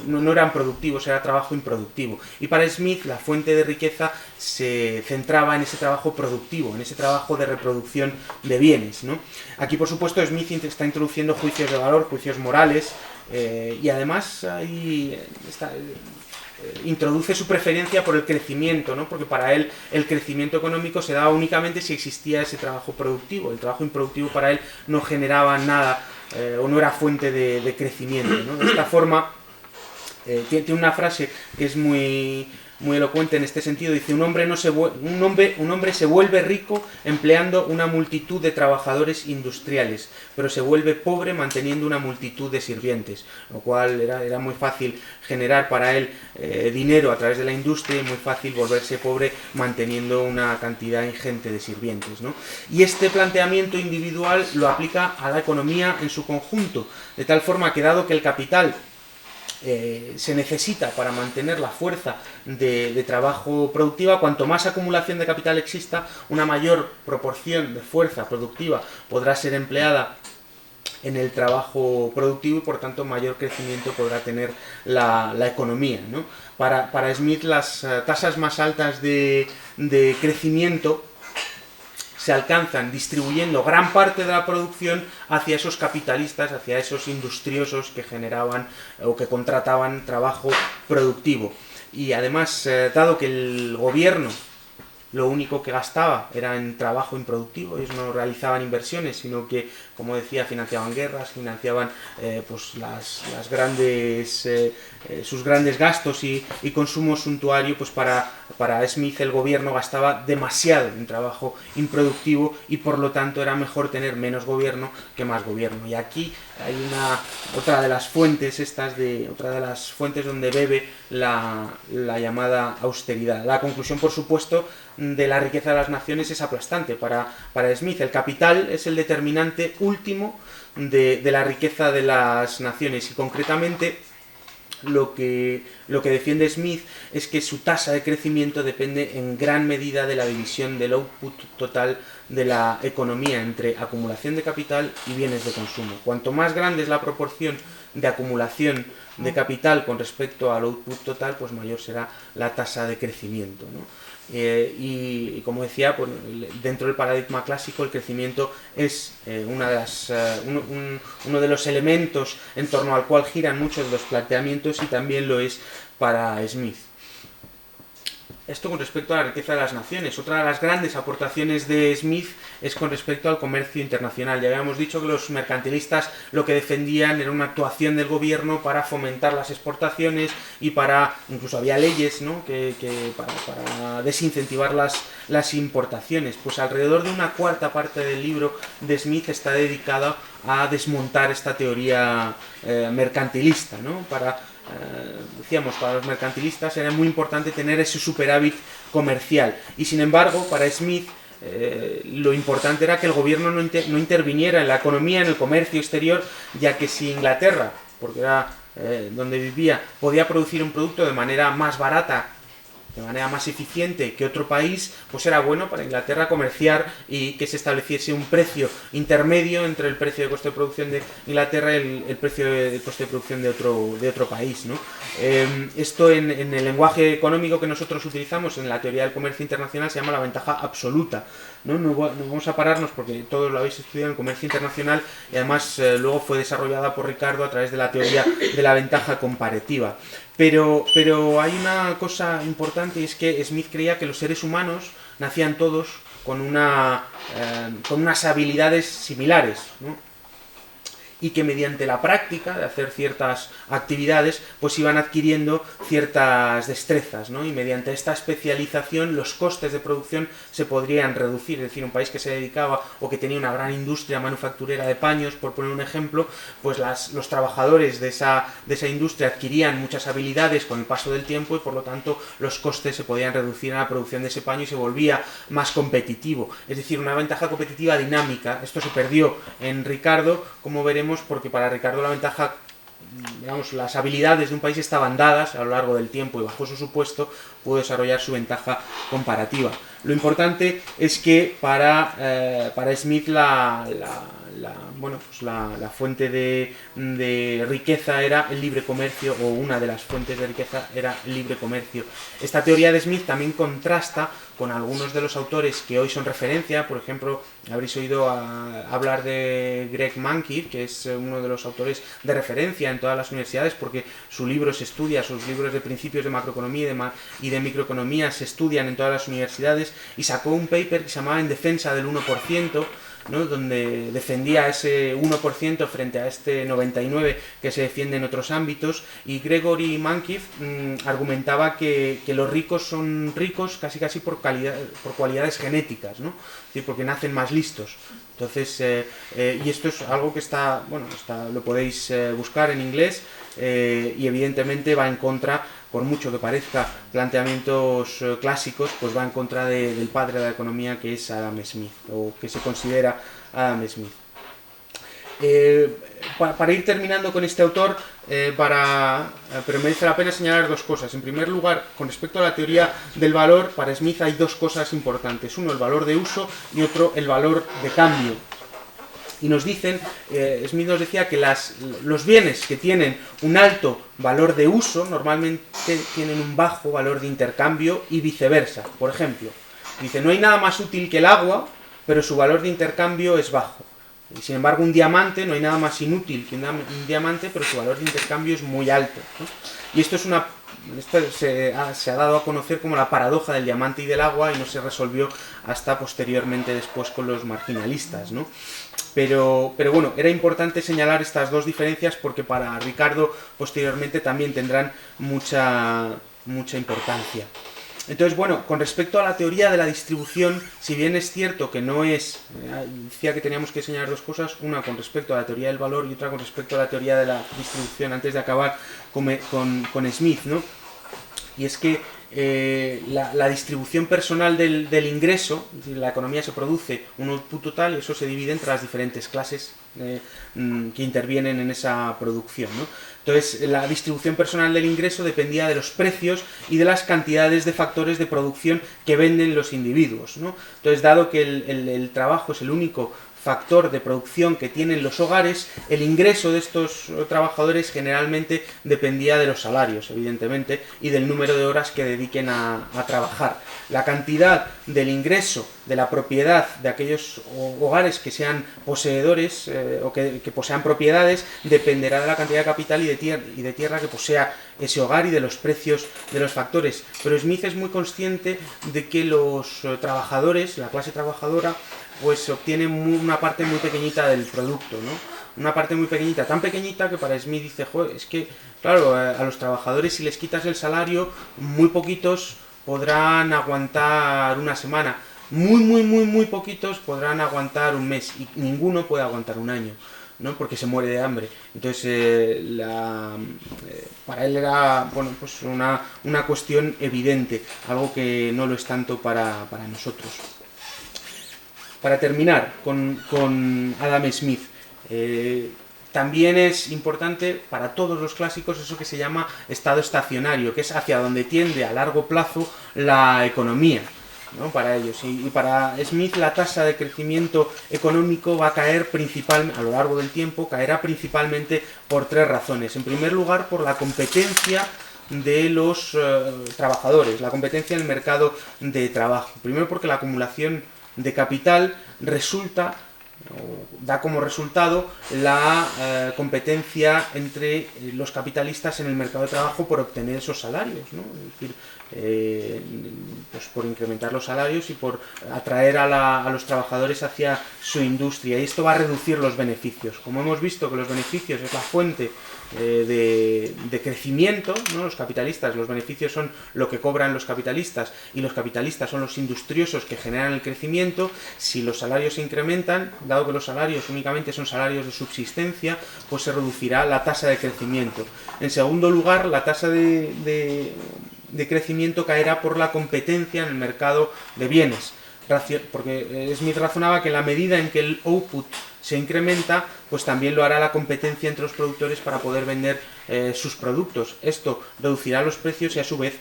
no eran productivos, era trabajo improductivo. Y para Smith la fuente de riqueza se centraba en ese trabajo productivo, en ese trabajo de reproducción de bienes, ¿no? Aquí, por supuesto, Smith está introduciendo juicios de valor, juicios morales, y además ahí introduce su preferencia por el crecimiento, ¿no? Porque para él el crecimiento económico se daba únicamente si existía ese trabajo productivo. El trabajo improductivo para él no generaba nada, o no era fuente de crecimiento, ¿no? De esta forma, tiene una frase que es muy elocuente en este sentido. Dice: un hombre se vuelve rico empleando una multitud de trabajadores industriales, pero se vuelve pobre manteniendo una multitud de sirvientes. Lo cual era muy fácil generar para él dinero a través de la industria, y muy fácil volverse pobre manteniendo una cantidad ingente de sirvientes, ¿no? Y este planteamiento individual lo aplica a la economía en su conjunto, de tal forma que, dado que el capital se necesita para mantener la fuerza de trabajo productiva, cuanto más acumulación de capital exista, una mayor proporción de fuerza productiva podrá ser empleada en el trabajo productivo, y por tanto mayor crecimiento podrá tener la economía, ¿no? Para Smith, las tasas más altas de crecimiento se alcanzan distribuyendo gran parte de la producción hacia esos capitalistas, hacia esos industriosos que generaban o que contrataban trabajo productivo. Y además, dado que el gobierno lo único que gastaba era en trabajo improductivo, ellos no realizaban inversiones, sino que, como decía, financiaban guerras, financiaban pues las grandes sus grandes gastos y consumo suntuario, pues para Smith el gobierno gastaba demasiado en trabajo improductivo y por lo tanto era mejor tener menos gobierno que más gobierno. Y aquí hay otra de las fuentes donde bebe la llamada austeridad. La conclusión, por supuesto, de la riqueza de las naciones es aplastante para Smith. El capital es el determinante último de la riqueza de las naciones y concretamente lo que defiende Smith es que su tasa de crecimiento depende en gran medida de la división del output total de la economía entre acumulación de capital y bienes de consumo. Cuanto más grande es la proporción de acumulación de capital con respecto al output total, pues mayor será la tasa de crecimiento, ¿no? Y como decía, pues, dentro del paradigma clásico el crecimiento es uno de los elementos en torno al cual giran muchos de los planteamientos y también lo es para Smith. Esto con respecto a la riqueza de las naciones. Otra de las grandes aportaciones de Smith es con respecto al comercio internacional. Ya habíamos dicho que los mercantilistas lo que defendían era una actuación del gobierno para fomentar las exportaciones y incluso había leyes, ¿no?, para desincentivar las importaciones. Pues alrededor de una cuarta parte del libro de Smith está dedicada a desmontar esta teoría mercantilista, ¿no? Decíamos, para los mercantilistas era muy importante tener ese superávit comercial y sin embargo para Smith lo importante era que el gobierno no interviniera en la economía, en el comercio exterior, ya que si Inglaterra, porque era donde vivía, podía producir un producto de manera más barata, de manera más eficiente que otro país, pues era bueno para Inglaterra comerciar y que se estableciese un precio intermedio entre el precio de coste de producción de Inglaterra y el precio de coste de producción de otro país, ¿no? Esto en el lenguaje económico que nosotros utilizamos en la teoría del comercio internacional se llama la ventaja absoluta, ¿no? No vamos a pararnos porque todos lo habéis estudiado en el comercio internacional y además luego fue desarrollada por Ricardo a través de la teoría de la ventaja comparativa. Pero hay una cosa importante y es que Smith creía que los seres humanos nacían todos con unas habilidades similares, ¿no? Y que mediante la práctica de hacer ciertas actividades pues iban adquiriendo ciertas destrezas, ¿no? Y mediante esta especialización los costes de producción se podrían reducir. Es decir, un país que se dedicaba o que tenía una gran industria manufacturera de paños, por poner un ejemplo, pues los trabajadores de esa industria adquirían muchas habilidades con el paso del tiempo y por lo tanto los costes se podían reducir en la producción de ese paño y se volvía más competitivo. Es decir, una ventaja competitiva dinámica. Esto se perdió en Ricardo, como veremos, porque para Ricardo la ventaja, digamos, las habilidades de un país estaban dadas a lo largo del tiempo y bajo su supuesto pudo desarrollar su ventaja comparativa. Lo importante es que para Smith la fuente de riqueza era el libre comercio, o una de las fuentes de riqueza era el libre comercio. Esta teoría de Smith también contrasta con algunos de los autores que hoy son referencia. Por ejemplo, habréis oído hablar de Greg Mankiw, que es uno de los autores de referencia en todas las universidades, porque sus libros de principios de macroeconomía y de microeconomía se estudian en todas las universidades, y sacó un paper que se llamaba En defensa del 1%, ¿no?, donde defendía ese 1% frente a este 99% que se defiende en otros ámbitos. Y Gregory Mankiw argumentaba que los ricos son ricos casi por cualidades genéticas, ¿no? Es decir, porque nacen más listos. Entonces, y esto es algo que lo podéis buscar en inglés, y evidentemente va en contra, por mucho que parezca planteamientos clásicos, pues va en contra del padre de la economía, que es Adam Smith, o que se considera Adam Smith. Para ir terminando con este autor, pero merece la pena señalar dos cosas. En primer lugar, con respecto a la teoría del valor, para Smith hay dos cosas importantes. Uno, el valor de uso, y otro, el valor de cambio. Y nos dicen, Smith nos decía que los bienes que tienen un alto valor de uso normalmente tienen un bajo valor de intercambio y viceversa. Por ejemplo, dice, no hay nada más útil que el agua, pero su valor de intercambio es bajo. Y sin embargo, un diamante, no hay nada más inútil que un diamante, pero su valor de intercambio es muy alto, ¿no? Y esto se ha dado a conocer como la paradoja del diamante y del agua, y no se resolvió hasta posteriormente después con los marginalistas, ¿no? Pero bueno, era importante señalar estas dos diferencias porque para Ricardo posteriormente también tendrán mucha importancia. Entonces, bueno, con respecto a la teoría de la distribución, si bien es cierto que no es... decía que teníamos que señalar dos cosas, una con respecto a la teoría del valor y otra con respecto a la teoría de la distribución, antes de acabar con Smith, ¿no? Y es que la distribución personal del ingreso, es decir, la economía se produce un output total y eso se divide entre las diferentes clases que intervienen en esa producción, ¿no? Entonces, la distribución personal del ingreso dependía de los precios y de las cantidades de factores de producción que venden los individuos, ¿no? Entonces, dado que el trabajo es el único factor de producción que tienen los hogares, el ingreso de estos trabajadores generalmente dependía de los salarios, evidentemente, y del número de horas que dediquen a trabajar. La cantidad del ingreso de la propiedad de aquellos hogares que sean poseedores o que posean propiedades dependerá de la cantidad de capital y de tierra que posea ese hogar y de los precios de los factores. Pero Smith es muy consciente de que los trabajadores, la clase trabajadora, pues obtienen una parte muy pequeñita del producto, ¿no? Una parte muy pequeñita, tan pequeñita que para Smith dice, joder, es que, claro, a los trabajadores si les quitas el salario, muy poquitos podrán aguantar una semana, muy poquitos podrán aguantar un mes y ninguno puede aguantar un año, ¿no? Porque se muere de hambre. Entonces para él era, bueno, pues una cuestión evidente, algo que no lo es tanto para nosotros. Para terminar con Adam Smith, también es importante para todos los clásicos eso que se llama estado estacionario, que es hacia donde tiende a largo plazo la economía, ¿no? Para ellos. Y para Smith la tasa de crecimiento económico va a caer a lo largo del tiempo, caerá principalmente por tres razones. En primer lugar, por la competencia de los trabajadores, la competencia en el mercado de trabajo. Primero porque la acumulación de capital da como resultado la competencia entre los capitalistas en el mercado de trabajo por obtener esos salarios, ¿no? Es decir, pues por incrementar los salarios y por atraer a los trabajadores hacia su industria, y esto va a reducir los beneficios. Como hemos visto que los beneficios es la fuente de crecimiento, ¿no? Los capitalistas, los beneficios son lo que cobran los capitalistas y los capitalistas son los industriosos que generan el crecimiento. Si los salarios se incrementan, dado que los salarios únicamente son salarios de subsistencia, pues se reducirá la tasa de crecimiento. En segundo lugar, la tasa de crecimiento caerá por la competencia en el mercado de bienes, porque Smith razonaba que en la medida en que el output se incrementa, pues también lo hará la competencia entre los productores para poder vender sus productos. Esto reducirá los precios y a su vez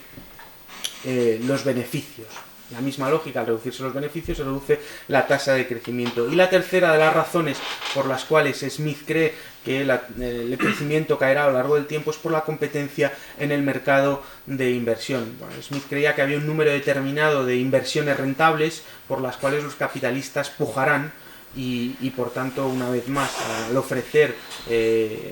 los beneficios. La misma lógica, al reducirse los beneficios, se reduce la tasa de crecimiento. Y la tercera de las razones por las cuales Smith cree que el crecimiento caerá a lo largo del tiempo es por la competencia en el mercado de inversión. Bueno, Smith creía que había un número determinado de inversiones rentables por las cuales los capitalistas pujarán y por tanto, una vez más, al ofrecer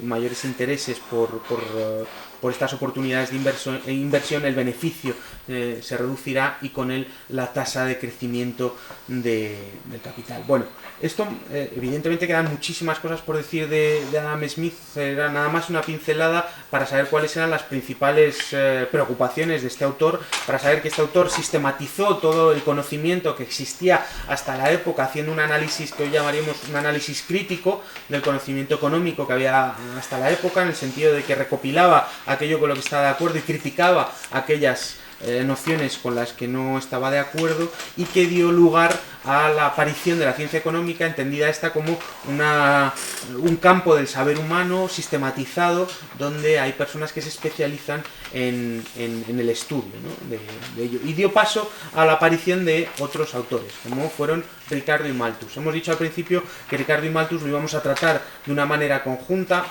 mayores intereses por estas oportunidades de inversión, el beneficio se reducirá y con él la tasa de crecimiento del capital. Bueno, esto evidentemente quedan muchísimas cosas por decir de Adam Smith. Era nada más una pincelada para saber cuáles eran las principales preocupaciones de este autor, para saber que este autor sistematizó todo el conocimiento que existía hasta la época, haciendo un análisis que hoy llamaríamos un análisis crítico del conocimiento económico que había hasta la época, en el sentido de que recopilaba aquello con lo que estaba de acuerdo y criticaba aquellas nociones con las que no estaba de acuerdo, y que dio lugar a la aparición de la ciencia económica, entendida esta como un campo del saber humano sistematizado, donde hay personas que se especializan en el estudio, ¿no? de ello, y dio paso a la aparición de otros autores, como fueron Ricardo y Malthus. Hemos dicho al principio que Ricardo y Malthus lo íbamos a tratar de una manera conjunta,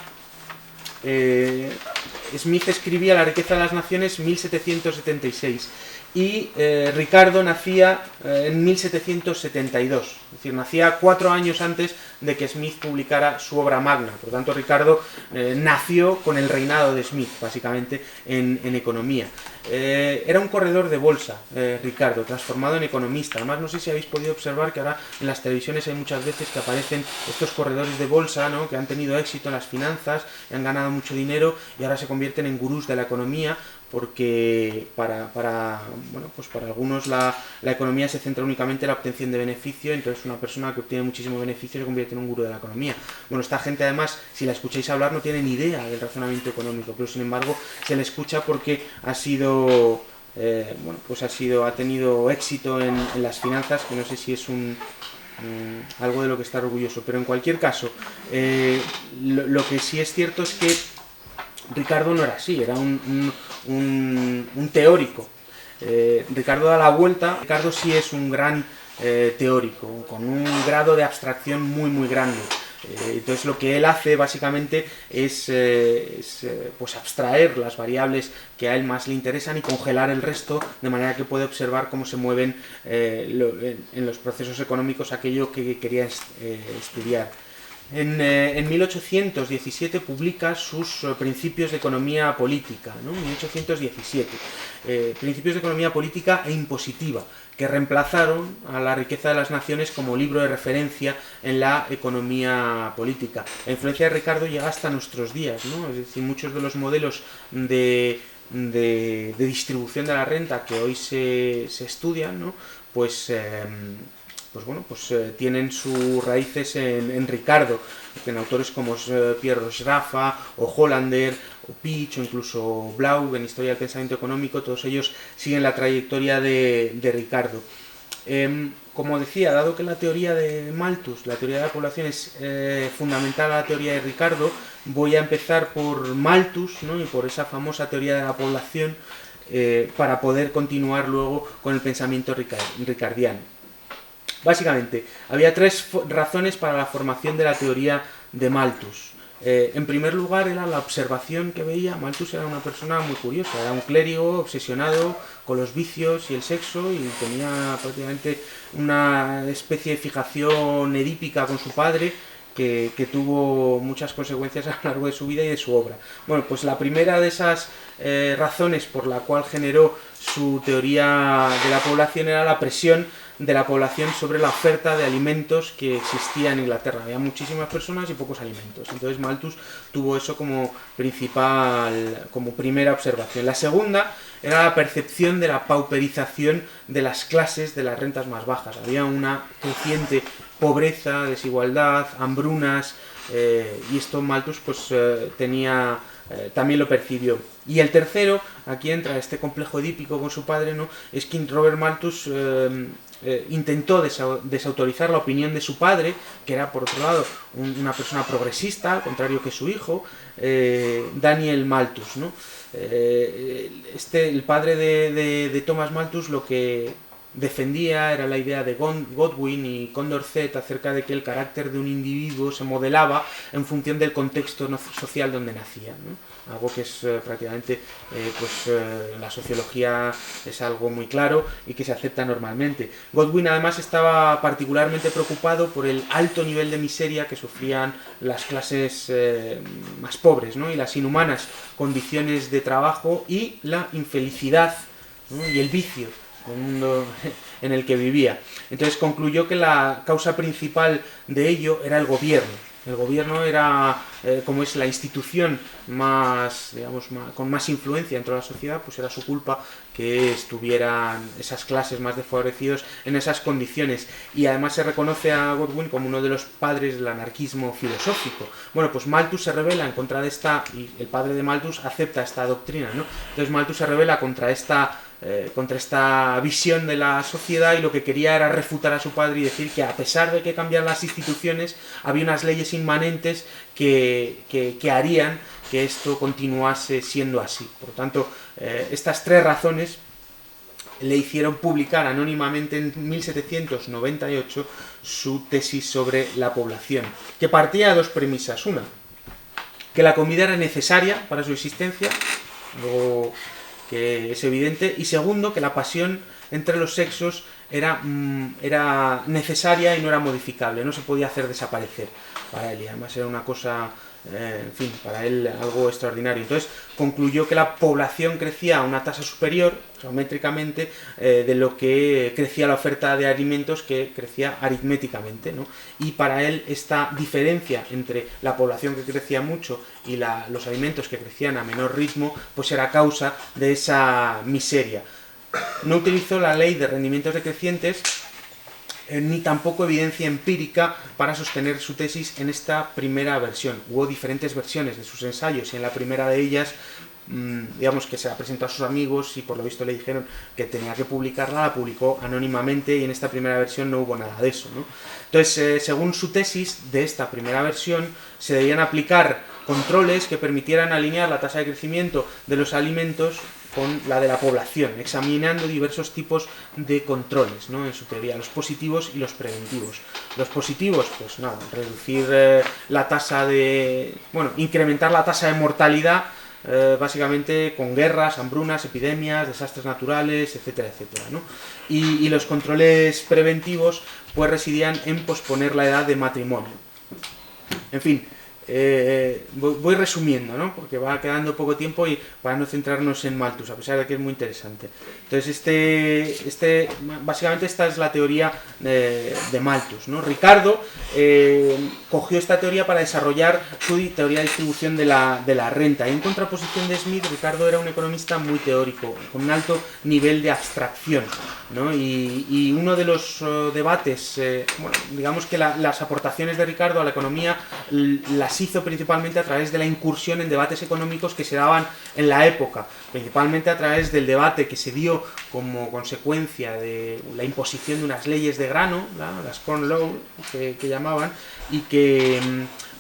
Smith escribía La riqueza de las naciones 1776 y Ricardo nacía en 1772, es decir, nacía 4 años antes de que Smith publicara su obra magna. Por lo tanto, Ricardo nació con el reinado de Smith, básicamente, en economía. Era un corredor de bolsa, Ricardo, transformado en economista. Además, no sé si habéis podido observar que ahora en las televisiones hay muchas veces que aparecen estos corredores de bolsa, ¿no?, que han tenido éxito en las finanzas, han ganado mucho dinero y ahora se convierten en gurús de la economía, porque para algunos la economía se centra únicamente en la obtención de beneficio, entonces una persona que obtiene muchísimo beneficio se convierte en un gurú de la economía. Bueno, esta gente además, si la escucháis hablar, no tiene ni idea del razonamiento económico, pero sin embargo se le escucha porque ha tenido éxito en las finanzas, que no sé si es algo de lo que está orgulloso, pero en cualquier caso, lo que sí es cierto es que Ricardo no era así, era un teórico. Ricardo da la vuelta. Ricardo sí es un gran teórico, con un grado de abstracción muy muy grande. Entonces lo que él hace básicamente es pues abstraer las variables que a él más le interesan y congelar el resto, de manera que puede observar cómo se mueven en los procesos económicos aquello que quería estudiar. En 1817 publica sus Principios de Economía Política, ¿no? 1817. Principios de Economía Política e Impositiva, que reemplazaron a La riqueza de las naciones como libro de referencia en la economía política. La influencia de Ricardo llega hasta nuestros días, ¿no? Es decir, muchos de los modelos de distribución de la renta que hoy se estudian, ¿no?, tienen sus raíces en Ricardo, en autores como Pierre Rocherafa o Hollander o Piech o incluso Blau en Historia del Pensamiento Económico. Todos ellos siguen la trayectoria de Ricardo. Como decía, dado que la teoría de Malthus, la teoría de la población, es fundamental a la teoría de Ricardo, voy a empezar por Malthus, ¿no?, y por esa famosa teoría de la población, para poder continuar luego con el pensamiento ricardiano. Básicamente, había 3 razones para la formación de la teoría de Malthus. En primer lugar, era la observación que veía. Malthus era una persona muy curiosa, era un clérigo obsesionado con los vicios y el sexo, y tenía prácticamente una especie de fijación edípica con su padre, que tuvo muchas consecuencias a lo largo de su vida y de su obra. Bueno, pues la primera de esas razones por la cual generó su teoría de la población era la presión de la población sobre la oferta de alimentos que existía en Inglaterra. Había muchísimas personas y pocos alimentos. Entonces Malthus tuvo eso como primera observación. La segunda era la percepción de la pauperización de las clases de las rentas más bajas. Había una creciente pobreza, desigualdad, hambrunas, y esto Malthus también lo percibió. Y el tercero, aquí entra este complejo edípico con su padre, ¿no?, es que Robert Malthus intentó desautorizar la opinión de su padre, que era por otro lado una persona progresista, al contrario que su hijo, Daniel Malthus, ¿no? El padre de Thomas Malthus lo que defendía era la idea de Godwin y Condorcet acerca de que el carácter de un individuo se modelaba en función del contexto social donde nacía, ¿no? Algo que es prácticamente, en la sociología es algo muy claro y que se acepta normalmente. Godwin además estaba particularmente preocupado por el alto nivel de miseria que sufrían las clases más pobres, ¿no?, y las inhumanas condiciones de trabajo y la infelicidad, ¿no?, y el vicio del mundo en el que vivía. Entonces concluyó que la causa principal de ello era el gobierno. El gobierno era, como es la institución con más influencia dentro de la sociedad, pues era su culpa que estuvieran esas clases más desfavorecidos en esas condiciones. Y además se reconoce a Godwin como uno de los padres del anarquismo filosófico. Bueno, pues Malthus se rebela en contra de y el padre de Malthus acepta esta doctrina, ¿no? Entonces Malthus se rebela contra esta visión de la sociedad, y lo que quería era refutar a su padre y decir que a pesar de que cambiaran las instituciones, había unas leyes inmanentes que harían que esto continuase siendo así. Por lo tanto, estas 3 razones le hicieron publicar anónimamente en 1798 su tesis sobre la población, que partía de 2 premisas. Una, que la comida era necesaria para su existencia, luego que es evidente, y segundo, que la pasión entre los sexos era necesaria y no era modificable, no se podía hacer desaparecer para él, y además era una cosa, en fin, para él algo extraordinario. Entonces concluyó que la población crecía a una tasa superior, geométricamente, de lo que crecía la oferta de alimentos, que crecía aritméticamente, ¿no? Y para él esta diferencia entre la población que crecía mucho y los alimentos que crecían a menor ritmo, pues era causa de esa miseria. No utilizó la ley de rendimientos decrecientes ni tampoco evidencia empírica para sostener su tesis en esta primera versión. Hubo diferentes versiones de sus ensayos y en la primera de ellas, digamos que se la presentó a sus amigos y por lo visto le dijeron que tenía que publicarla, la publicó anónimamente y en esta primera versión no hubo nada de eso, ¿no? Entonces, según su tesis de esta primera versión, se debían aplicar controles que permitieran alinear la tasa de crecimiento de los alimentos con la de la población, examinando diversos tipos de controles, ¿no? En su teoría, los positivos y los preventivos. Los positivos, pues nada, reducir la tasa de... bueno, incrementar la tasa de mortalidad, básicamente con guerras, hambrunas, epidemias, desastres naturales, etcétera, etcétera, ¿no? Y los controles preventivos, pues residían en posponer la edad de matrimonio. En fin, voy resumiendo, ¿no? Porque va quedando poco tiempo y para no centrarnos en Malthus, a pesar de que es muy interesante. Entonces, básicamente esta es la teoría de Malthus, ¿no? Ricardo cogió esta teoría para desarrollar su teoría de distribución de la renta. En contraposición de Smith, Ricardo era un economista muy teórico, con un alto nivel de abstracción, ¿no? Y uno de los debates, bueno, digamos que las aportaciones de Ricardo a la economía las hizo principalmente a través de la incursión en debates económicos que se daban en la época, principalmente a través del debate que se dio como consecuencia de la imposición de unas leyes de grano, ¿no? Las Corn Law que llamaban, y que,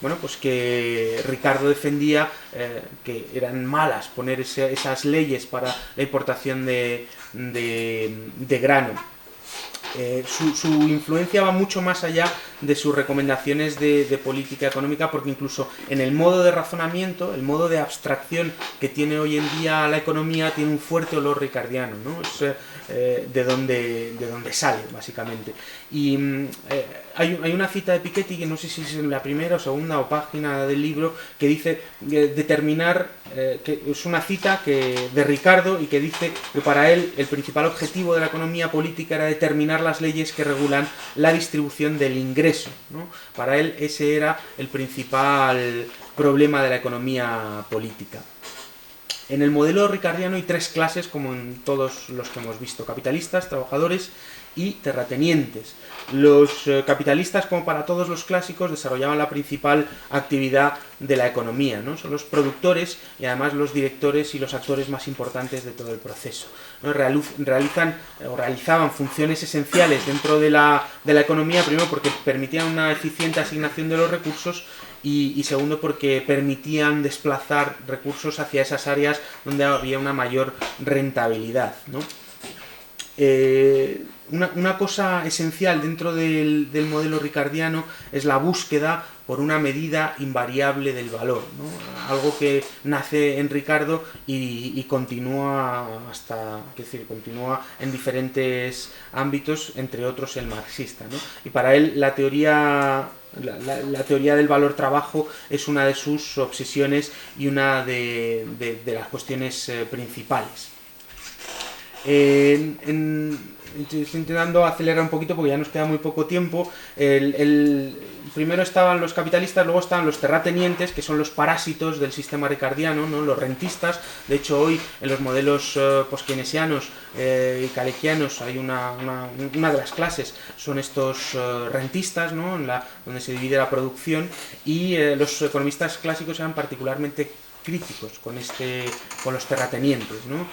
bueno, pues que Ricardo defendía que eran malas poner esas leyes para la importación de grano. Su influencia va mucho más allá de sus recomendaciones de política económica, porque incluso en el modo de razonamiento, el modo de abstracción que tiene hoy en día la economía, tiene un fuerte olor ricardiano, ¿no? Es de donde sale, básicamente. Y hay una cita de Piketty, que no sé si es en la primera o segunda o página del libro, que dice determinar, que es una cita de Ricardo, y que dice que para él el principal objetivo de la economía política era determinar las leyes que regulan la distribución del ingreso, ¿no? Para él ese era el principal problema de la economía política. En el modelo ricardiano hay tres clases, como en todos los que hemos visto: capitalistas, trabajadores y terratenientes. Los capitalistas, como para todos los clásicos, desarrollaban la principal actividad de la economía, ¿no? Son los productores y además los directores y los actores más importantes de todo el proceso, ¿no? Realizaban funciones esenciales dentro de la economía, primero porque permitían una eficiente asignación de los recursos, y segundo porque permitían desplazar recursos hacia esas áreas donde había una mayor rentabilidad, ¿no? Una cosa esencial dentro del modelo ricardiano es la búsqueda por una medida invariable del valor, ¿no? Algo que nace en Ricardo y continúa continúa en diferentes ámbitos, entre otros el marxista, ¿no? Y para él la teoría del valor trabajo es una de sus obsesiones y una de las cuestiones principales. Estoy intentando acelerar un poquito porque ya nos queda muy poco tiempo. Primero estaban los capitalistas, luego estaban los terratenientes, que son los parásitos del sistema ricardiano, ¿no? Los rentistas. De hecho, hoy en los modelos poskeynesianos y calequianos hay una de las clases son estos rentistas, ¿no? Donde se divide la producción, y los economistas clásicos eran particularmente críticos con los terratenientes, ¿no?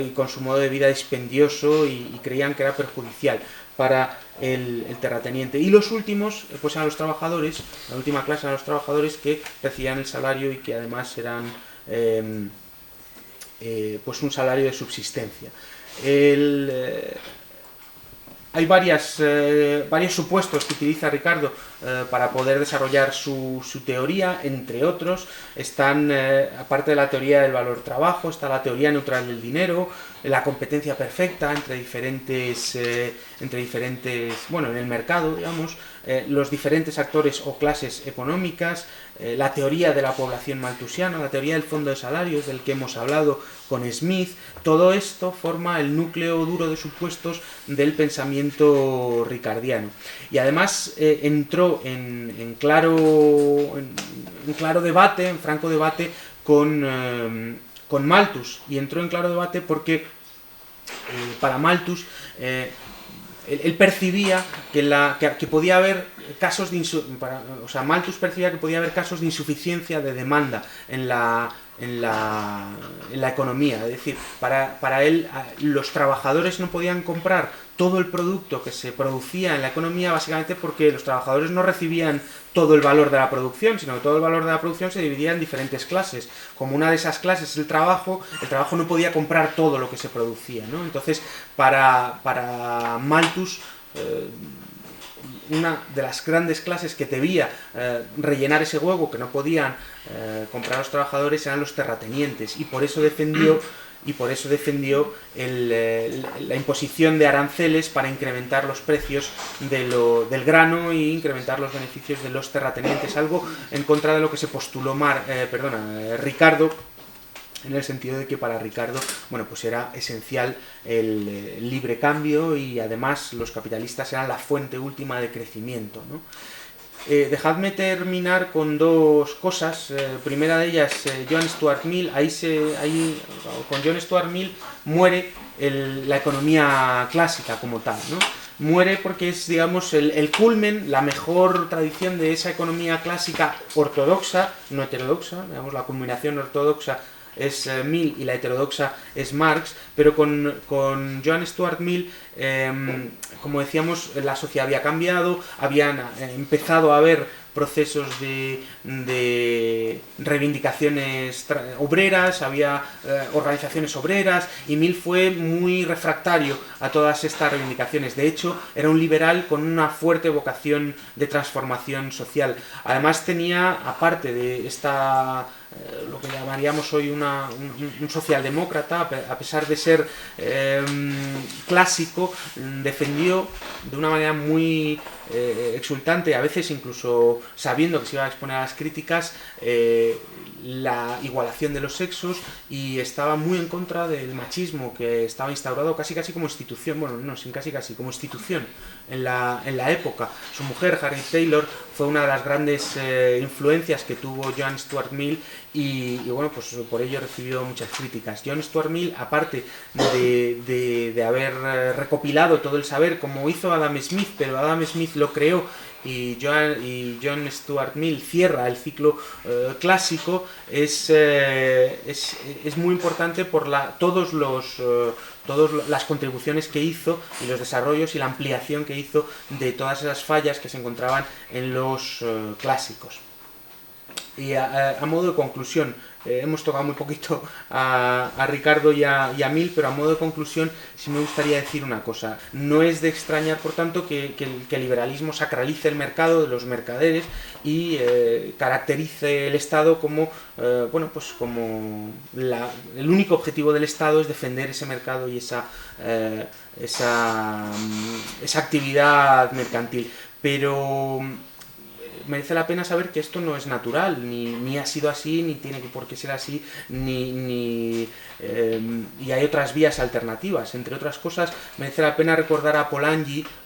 Y con su modo de vida dispendioso, y creían que era perjudicial para el terrateniente. Y los últimos, pues eran los trabajadores, la última clase eran los trabajadores que recibían el salario y que además eran pues un salario de subsistencia. hay varios supuestos que utiliza Ricardo para poder desarrollar su teoría. Entre otros están, aparte de la teoría del valor-trabajo, está la teoría neutral del dinero, la competencia perfecta entre diferentes, bueno, en el mercado, digamos, los diferentes actores o clases económicas, la teoría de la población malthusiana, la teoría del fondo de salarios del que hemos hablado con Smith. Todo esto forma el núcleo duro de supuestos del pensamiento ricardiano. Y además entró en claro debate, en franco debate con Malthus. Y entró en claro debate porque para Malthus él percibía que podía haber casos de Malthus percibía que podía haber casos de insuficiencia de demanda en la economía. Es decir, para él los trabajadores no podían comprar todo el producto que se producía en la economía, básicamente porque los trabajadores no recibían todo el valor de la producción, sino que todo el valor de la producción se dividía en diferentes clases. Como una de esas clases es el trabajo no podía comprar todo lo que se producía, ¿no? Entonces, para Malthus, una de las grandes clases que debía rellenar ese hueco que no podían comprar los trabajadores eran los terratenientes, y por eso defendió la imposición de aranceles para incrementar los precios del grano e incrementar los beneficios de los terratenientes, algo en contra de lo que se postuló Ricardo, en el sentido de que para Ricardo, bueno, pues era esencial el libre cambio, y además los capitalistas eran la fuente última de crecimiento, ¿no? Dejadme terminar con dos cosas. Primera de ellas, John Stuart Mill. Con John Stuart Mill muere la economía clásica como tal, ¿no? Muere porque es, digamos, el culmen, la mejor tradición de esa economía clásica ortodoxa, no heterodoxa. Digamos, la culminación ortodoxa es Mill y la heterodoxa es Marx, pero con John Stuart Mill, como decíamos, la sociedad había cambiado, habían empezado a haber procesos de reivindicaciones obreras, había organizaciones obreras, y Mill fue muy refractario a todas estas reivindicaciones. De hecho, era un liberal con una fuerte vocación de transformación social. Además tenía, aparte de lo que llamaríamos hoy un socialdemócrata, a pesar de ser clásico, defendió de una manera muy exultante, a veces incluso sabiendo que se iba a exponer a las críticas, la igualación de los sexos, y estaba muy en contra del machismo que estaba instaurado casi como institución, bueno, no, sin casi como institución en la época. Su mujer, Harriet Taylor, fue una de las grandes influencias que tuvo John Stuart Mill, y bueno, pues por ello recibió muchas críticas. John Stuart Mill, aparte de haber recopilado todo el saber, como hizo Adam Smith, pero Adam Smith lo creó, y John Stuart Mill cierra el ciclo clásico, es muy importante por todas las contribuciones que hizo, y los desarrollos y la ampliación que hizo de todas esas fallas que se encontraban en los clásicos. Y a modo de conclusión, hemos tocado muy poquito a Ricardo y a Mill, pero a modo de conclusión sí me gustaría decir una cosa. No es de extrañar, por tanto, que el liberalismo sacralice el mercado de los mercaderes y caracterice el Estado como, como el único objetivo del Estado es defender ese mercado y esa actividad mercantil. Pero merece la pena saber que esto no es natural, ni ha sido así, ni tiene por qué ser así, y hay otras vías alternativas. Entre otras cosas, merece la pena recordar a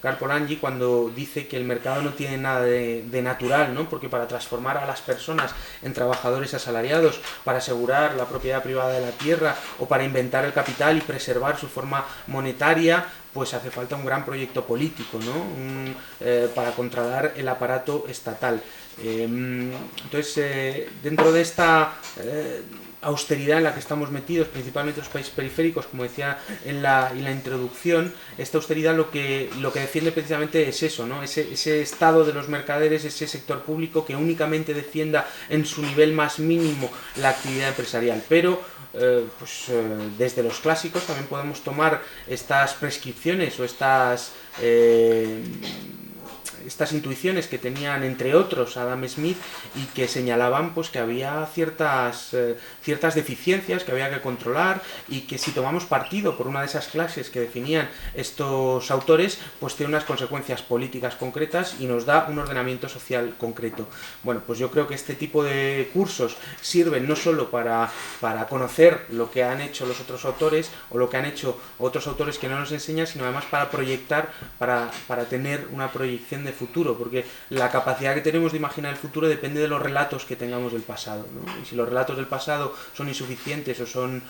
Karl Polanyi, cuando dice que el mercado no tiene nada de natural, ¿no? Porque para transformar a las personas en trabajadores asalariados, para asegurar la propiedad privada de la tierra, o para inventar el capital y preservar su forma monetaria, pues hace falta un gran proyecto político, ¿no? Para controlar el aparato estatal. Entonces, dentro de esta austeridad en la que estamos metidos, principalmente los países periféricos, como decía en la introducción, esta austeridad lo que defiende precisamente es eso, ¿no? Ese estado de los mercaderes, ese sector público que únicamente defienda en su nivel más mínimo la actividad empresarial. Pero desde los clásicos también podemos tomar estas prescripciones o estas intuiciones que tenían entre otros Adam Smith y que señalaban pues que había ciertas deficiencias que había que controlar y que si tomamos partido por una de esas clases que definían estos autores pues tiene unas consecuencias políticas concretas y nos da un ordenamiento social concreto. Bueno, pues yo creo que este tipo de cursos sirven no solo para conocer lo que han hecho los otros autores o lo que han hecho otros autores que no nos enseñan, sino además para proyectar, para tener una proyección de futuro, porque la capacidad que tenemos de imaginar el futuro depende de los relatos que tengamos del pasado, ¿no? Y si los relatos del pasado son insuficientes o son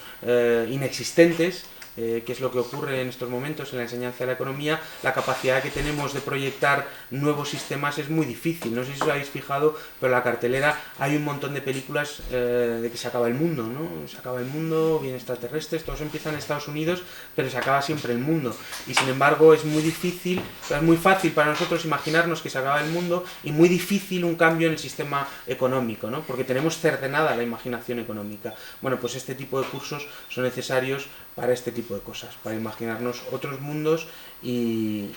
inexistentes, que es lo que ocurre en estos momentos en la enseñanza de la economía, la capacidad que tenemos de proyectar nuevos sistemas es muy difícil. No sé si os habéis fijado, pero en la cartelera hay un montón de películas de que se acaba el mundo, ¿no? Se acaba el mundo, vienen extraterrestres, todos empiezan en Estados Unidos, pero se acaba siempre el mundo. Y sin embargo es muy difícil, es muy fácil para nosotros imaginarnos que se acaba el mundo y muy difícil un cambio en el sistema económico, ¿no? Porque tenemos cercenada la imaginación económica. Bueno, pues este tipo de cursos son necesarios para este tipo de cosas, para imaginarnos otros mundos y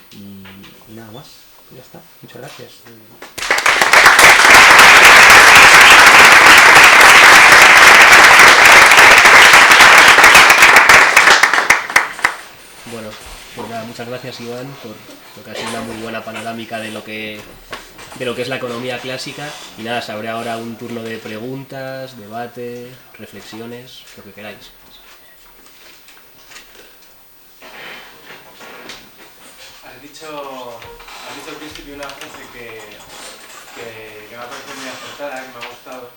nada más. Ya está. Muchas gracias. Bueno, pues nada, muchas gracias Iván porque ha sido una muy buena panorámica de lo que es la economía clásica. Y nada, se abre ahora un turno de preguntas, debate, reflexiones, lo que queráis. Has dicho al principio una frase que me ha parecido muy acertada, que me ha gustado.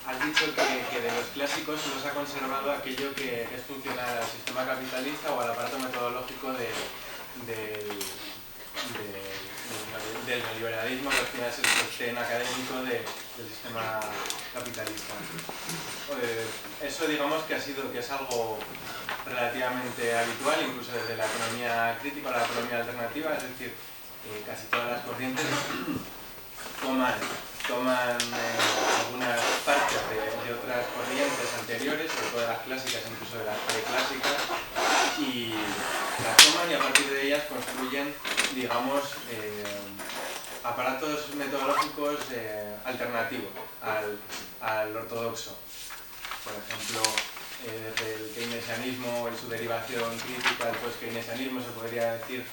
Has dicho que de los clásicos solo se ha conservado aquello que es funcional al sistema capitalista o al aparato metodológico del neoliberalismo, que al final es el sostén académico del sistema capitalista. Eso digamos que es algo relativamente habitual, incluso desde la economía crítica o la economía alternativa, es decir, casi todas las corrientes toman algunas partes de otras corrientes anteriores, sobre todo de las clásicas, incluso de las preclásicas, y las toman y a partir de ellas construyen, digamos, aparatos metodológicos alternativos al ortodoxo. Por ejemplo, desde el keynesianismo y su derivación crítica, el post-keynesianismo, se podría decir,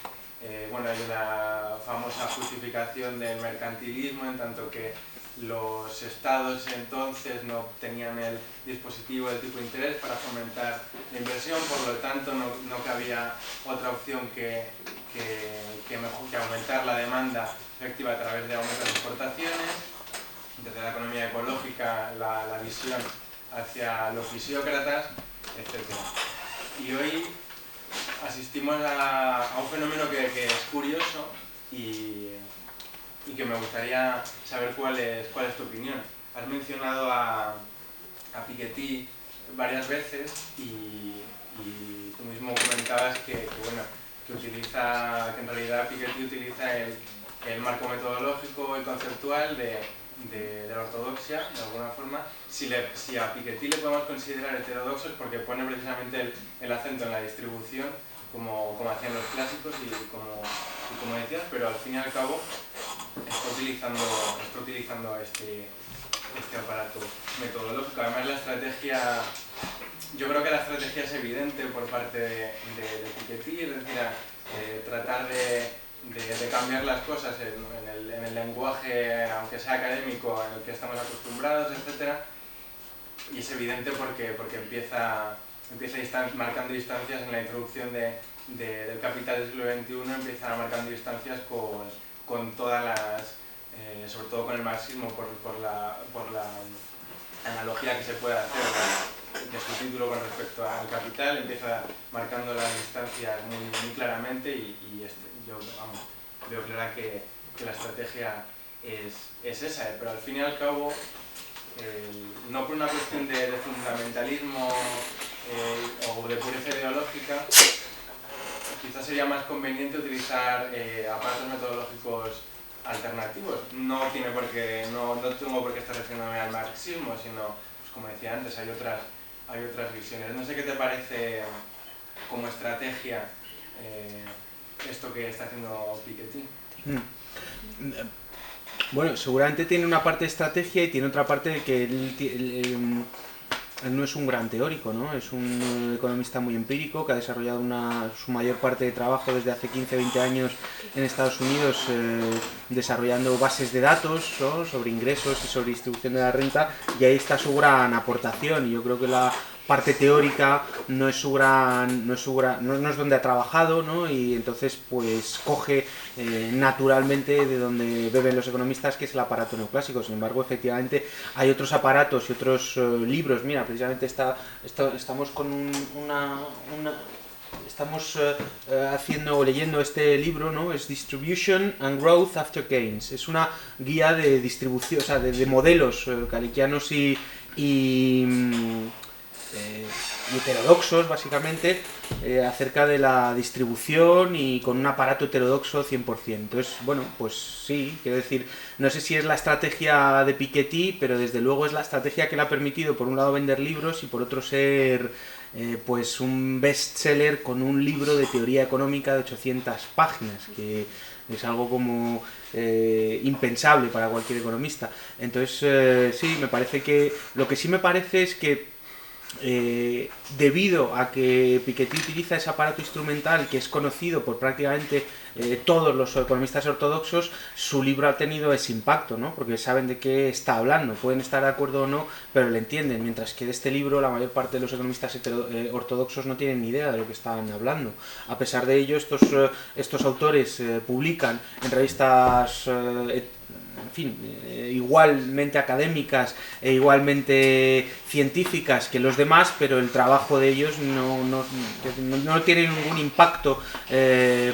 bueno, hay una famosa justificación del mercantilismo, en tanto que los estados entonces no tenían el dispositivo del tipo de interés para fomentar la inversión, por lo tanto no cabía otra opción que aumentar la demanda efectiva a través de aumento de exportaciones. Desde la economía ecológica, la visión hacia los fisiócratas, etc. Y hoy asistimos a un fenómeno que es curioso y que me gustaría saber cuál es tu opinión. Has mencionado a Piketty varias veces y tú mismo comentabas que en realidad Piketty utiliza el marco metodológico y conceptual de la ortodoxia, de alguna forma. Si a Piketty le podemos considerar heterodoxo es porque pone precisamente el acento en la distribución, como hacían los clásicos y como decías, pero al fin y al cabo está utilizando este aparato metodológico. Además yo creo que la estrategia es evidente por parte de Piketty, es decir, tratar de cambiar las cosas en el lenguaje, aunque sea académico, en el que estamos acostumbrados, etc. Y es evidente porque empieza marcando distancias en la introducción del Capital del siglo XXI, empieza marcando distancias con todas las, sobre todo con el marxismo, por la analogía que se puede hacer de su título con respecto al Capital, empieza marcando las distancias muy claramente y yo veo clara que la estrategia es esa, pero al fin y al cabo no por una cuestión de fundamentalismo o de pureza ideológica, quizás sería más conveniente utilizar aparatos metodológicos alternativos. No tengo por qué estar refiriéndome al marxismo, sino, pues como decía antes, hay otras visiones. No sé qué te parece como estrategia esto que está haciendo Piketty. Bueno, seguramente tiene una parte de estrategia y tiene otra parte de que él no es un gran teórico, ¿no? Es un economista muy empírico que ha desarrollado su mayor parte de trabajo desde hace 15-20 años en Estados Unidos desarrollando bases de datos, ¿no?, sobre ingresos y sobre distribución de la renta, y ahí está su gran aportación. Y yo creo que la parte teórica no es donde ha trabajado, ¿no? Y entonces pues coge naturalmente de donde beben los economistas, que es el aparato neoclásico. Sin embargo, efectivamente hay otros aparatos y otros libros. Mira, precisamente estamos con estamos leyendo este libro, ¿no? Es Distribution and Growth After Keynes. Es una guía de distribución, o sea, de modelos caliquianos y heterodoxos, básicamente, acerca de la distribución, y con un aparato heterodoxo 100%. Entonces, bueno, pues sí, quiero decir, no sé si es la estrategia de Piketty, pero desde luego es la estrategia que le ha permitido, por un lado, vender libros y por otro ser pues un bestseller con un libro de teoría económica de 800 páginas, que es algo como impensable para cualquier economista. Entonces, sí, me parece que... Lo que sí me parece es que debido a que Piketty utiliza ese aparato instrumental que es conocido por prácticamente todos los economistas ortodoxos, su libro ha tenido ese impacto, ¿no? Porque saben de qué está hablando, pueden estar de acuerdo o no, pero lo entienden, mientras que de este libro la mayor parte de los economistas ortodoxos no tienen ni idea de lo que están hablando. A pesar de ello, estos autores publican en revistas en fin, igualmente académicas e igualmente científicas que los demás, pero el trabajo de ellos no tiene ningún impacto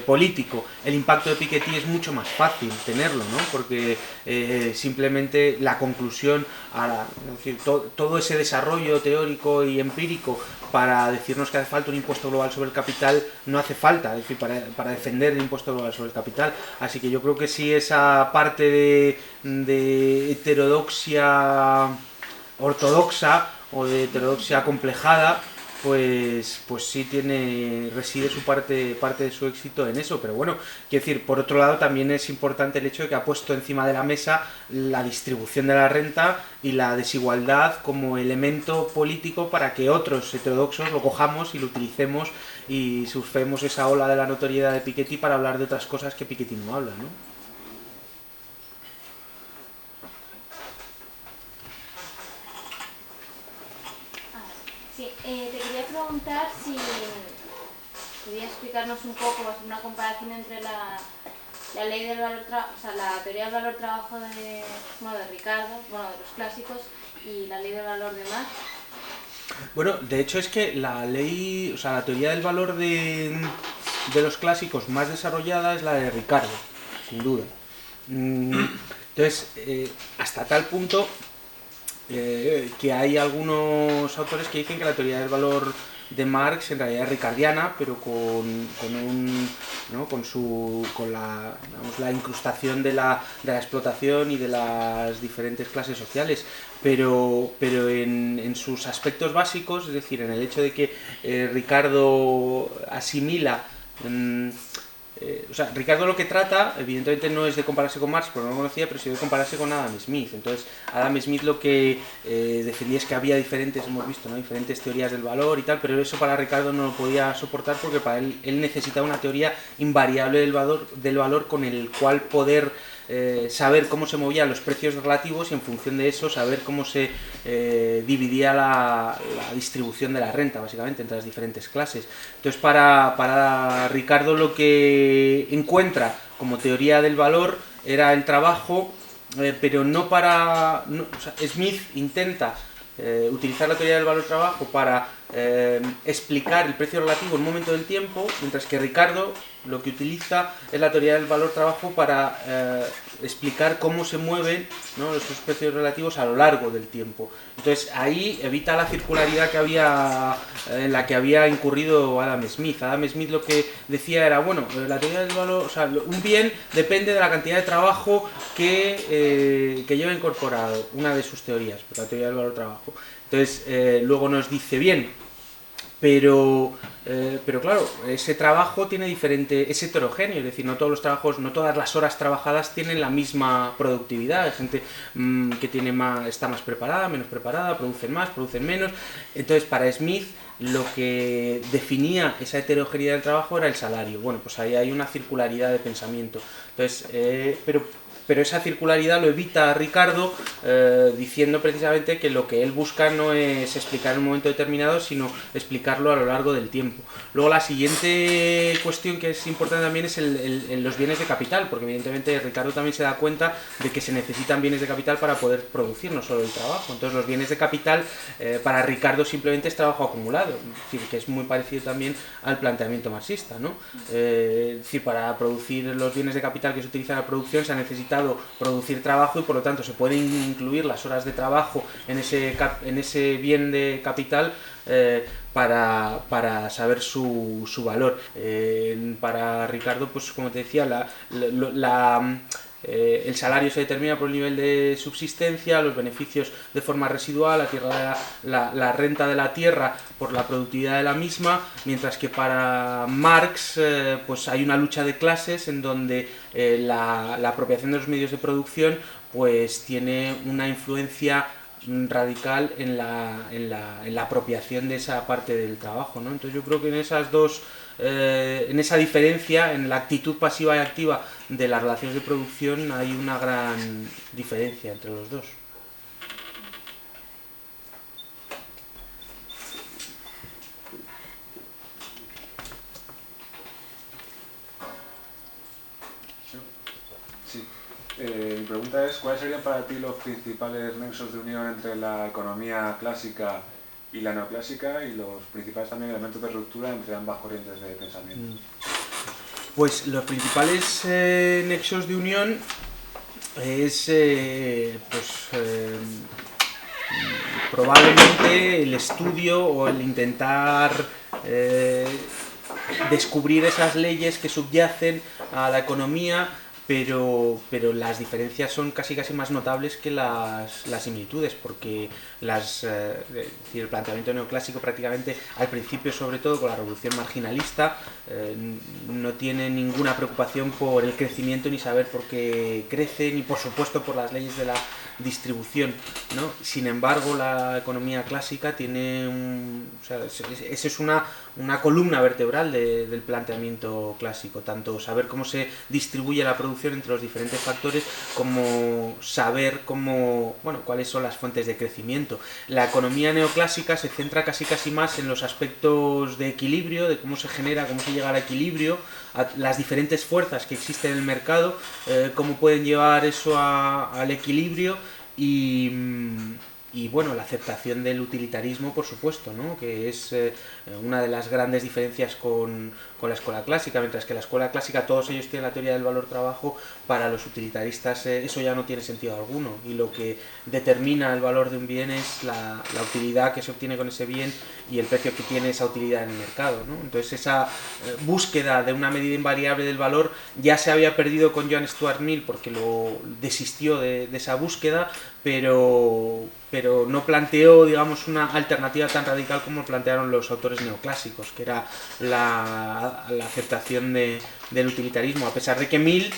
político. El impacto de Piketty es mucho más fácil tenerlo, ¿no? Porque simplemente la conclusión, es decir, todo ese desarrollo teórico y empírico para decirnos que hace falta un impuesto global sobre el capital, no hace falta, es decir, para defender el impuesto global sobre el capital. Así que yo creo que sí, esa parte de heterodoxia ortodoxa o de heterodoxia acomplejada, pues sí reside su parte de su éxito en eso. Pero bueno, quiero decir, por otro lado también es importante el hecho de que ha puesto encima de la mesa la distribución de la renta y la desigualdad como elemento político para que otros heterodoxos lo cojamos y lo utilicemos y surfemos esa ola de la notoriedad de Piketty para hablar de otras cosas que Piketty no habla, ¿no? Te quería preguntar si podías explicarnos un poco, hacer una comparación entre la ley del valor, la teoría del valor trabajo de Ricardo, de los clásicos, y la ley del valor de Marx. Bueno, de hecho es que la teoría del valor de los clásicos más desarrollada es la de Ricardo, sin duda. Entonces, hasta tal punto que hay algunos autores que dicen que la teoría del valor de Marx en realidad es ricardiana, pero con la incrustación de la explotación y de las diferentes clases sociales, pero en sus aspectos básicos, es decir, en el hecho de que Ricardo asimila Ricardo lo que trata, evidentemente, no es de compararse con Marx, porque no lo conocía, pero sí de compararse con Adam Smith. Entonces, Adam Smith lo que defendía es que había diferentes teorías del valor y tal, pero eso para Ricardo no lo podía soportar, porque para él necesitaba una teoría invariable del valor con el cual poder saber cómo se movían los precios relativos y, en función de eso, saber cómo se dividía la distribución de la renta, básicamente, entre las diferentes clases. Entonces, para Ricardo, lo que encuentra como teoría del valor era el trabajo, pero Smith intenta utilizar la teoría del valor trabajo para explicar el precio relativo en un momento del tiempo, mientras que Ricardo lo que utiliza es la teoría del valor-trabajo para explicar cómo se mueven, ¿no?, esos precios relativos a lo largo del tiempo. Entonces ahí evita la circularidad que había, en la que había incurrido Adam Smith. Adam Smith lo que decía era, bueno, la teoría del valor, o sea, un bien depende de la cantidad de trabajo que lleva incorporado, una de sus teorías, la teoría del valor-trabajo. Entonces luego nos dice, bien, pero claro, ese trabajo tiene es heterogéneo, es decir, no todos los trabajos, no todas las horas trabajadas tienen la misma productividad. Hay gente que está más preparada, menos preparada, producen más, producen menos. Entonces, para Smith, lo que definía esa heterogeneidad del trabajo era el salario. Bueno, pues ahí hay una circularidad de pensamiento. Entonces, pero esa circularidad lo evita Ricardo diciendo precisamente que lo que él busca no es explicar en un momento determinado, sino explicarlo a lo largo del tiempo. Luego la siguiente cuestión que es importante también es los bienes de capital, porque evidentemente Ricardo también se da cuenta de que se necesitan bienes de capital para poder producir, no solo el trabajo. Entonces los bienes de capital para Ricardo simplemente es trabajo acumulado, es decir, que es muy parecido también al planteamiento marxista, ¿no? Es decir, para producir los bienes de capital que se utilizan en la producción se ha necesitado producir trabajo y por lo tanto se pueden incluir las horas de trabajo en ese bien de capital para saber su valor. Para Ricardo, pues como te decía, el salario se determina por el nivel de subsistencia, los beneficios de forma residual, la renta de la tierra por la productividad de la misma, mientras que para Marx pues hay una lucha de clases en donde la apropiación de los medios de producción pues tiene una influencia radical en la apropiación de esa parte del trabajo, ¿no? Entonces yo creo que en esa diferencia, en la actitud pasiva y activa de las relaciones de producción hay una gran diferencia entre los dos. Sí. Mi pregunta es, ¿cuáles serían para ti los principales nexos de unión entre la economía clásica y la neoclásica y los principales también elementos de ruptura entre ambas corrientes de pensamiento? Pues los principales nexos de unión es probablemente el estudio o el intentar descubrir esas leyes que subyacen a la economía, pero las diferencias son casi más notables que las similitudes, porque el planteamiento neoclásico prácticamente al principio, sobre todo con la revolución marginalista, no tiene ninguna preocupación por el crecimiento, ni saber por qué crece, ni por supuesto por las leyes de la distribución, ¿no? Sin embargo, la economía clásica tiene esa es una columna vertebral del planteamiento clásico, tanto saber cómo se distribuye la producción entre los diferentes factores, como saber cuáles son las fuentes de crecimiento. La economía neoclásica se centra casi más en los aspectos de equilibrio, de cómo se genera, cómo se llega al equilibrio, a las diferentes fuerzas que existen en el mercado, cómo pueden llevar eso al equilibrio y bueno, la aceptación del utilitarismo, por supuesto, ¿no? Que es una de las grandes diferencias con la escuela clásica. Mientras que la escuela clásica todos ellos tienen la teoría del valor-trabajo, para los utilitaristas eso ya no tiene sentido alguno, y lo que determina el valor de un bien es la utilidad que se obtiene con ese bien y el precio que tiene esa utilidad en el mercado, ¿no? Entonces esa búsqueda de una medida invariable del valor ya se había perdido con John Stuart Mill, porque lo desistió de esa búsqueda, pero no planteó, digamos, una alternativa tan radical como plantearon los autores neoclásicos, que era la aceptación del utilitarismo, a pesar de que Mill,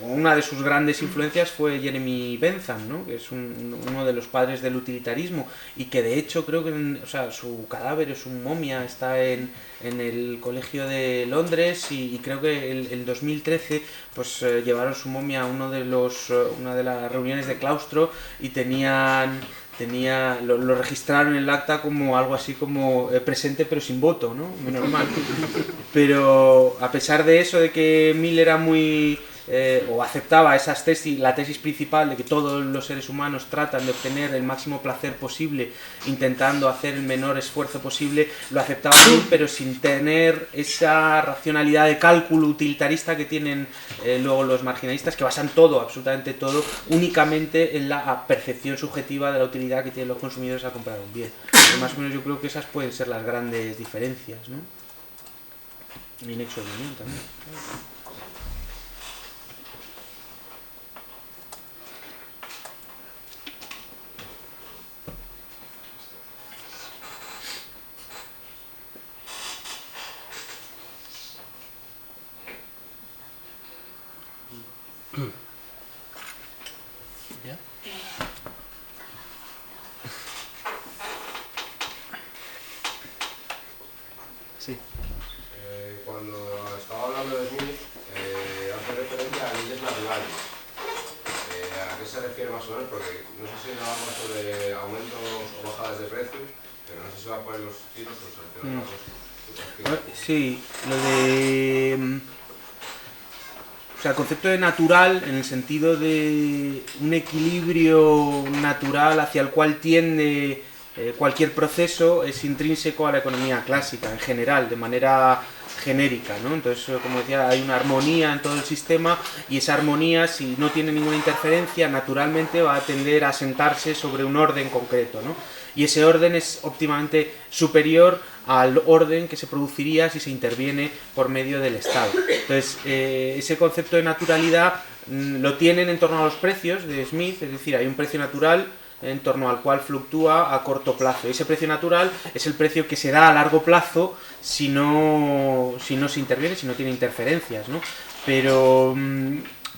una de sus grandes influencias fue Jeremy Bentham, ¿no? Que es uno de los padres del utilitarismo, y que de hecho creo que su cadáver o su momia está en el Colegio de Londres, y creo que el 2013 pues llevaron su momia a una de las reuniones de claustro, y lo registraron en el acta como algo así como presente pero sin voto, ¿no? Muy normal. Pero a pesar de eso, de que Mill era muy o aceptaba esas tesis, la tesis principal de que todos los seres humanos tratan de obtener el máximo placer posible intentando hacer el menor esfuerzo posible, lo aceptaba bien, pero sin tener esa racionalidad de cálculo utilitarista que tienen luego los marginalistas, que basan todo, absolutamente todo, únicamente en la percepción subjetiva de la utilidad que tienen los consumidores al comprar un bien. Pero más o menos yo creo que esas pueden ser las grandes diferencias, ¿no? Y nexo de unión también. ¿Ya? Sí. Cuando estaba hablando de Smith, hace referencia a leyes naturales. ¿A qué se refiere más o menos? Porque no sé si hablamos sobre aumentos o bajadas de precios, pero no sé si va a poner los tiros o se refiere a otra cosa. Sí, lo de... O sea, el concepto de natural, en el sentido de un equilibrio natural hacia el cual tiende cualquier proceso, es intrínseco a la economía clásica, en general, de manera genérica, ¿no? Entonces, como decía, hay una armonía en todo el sistema y esa armonía, si no tiene ninguna interferencia, naturalmente va a tender a asentarse sobre un orden concreto, ¿no? Y ese orden es óptimamente superior al orden que se produciría si se interviene por medio del Estado. Entonces, ese concepto de naturalidad lo tienen en torno a los precios de Smith, es decir, hay un precio natural en torno al cual fluctúa a corto plazo. Ese precio natural es el precio que se da a largo plazo si no se interviene, si no tiene interferencias, ¿no?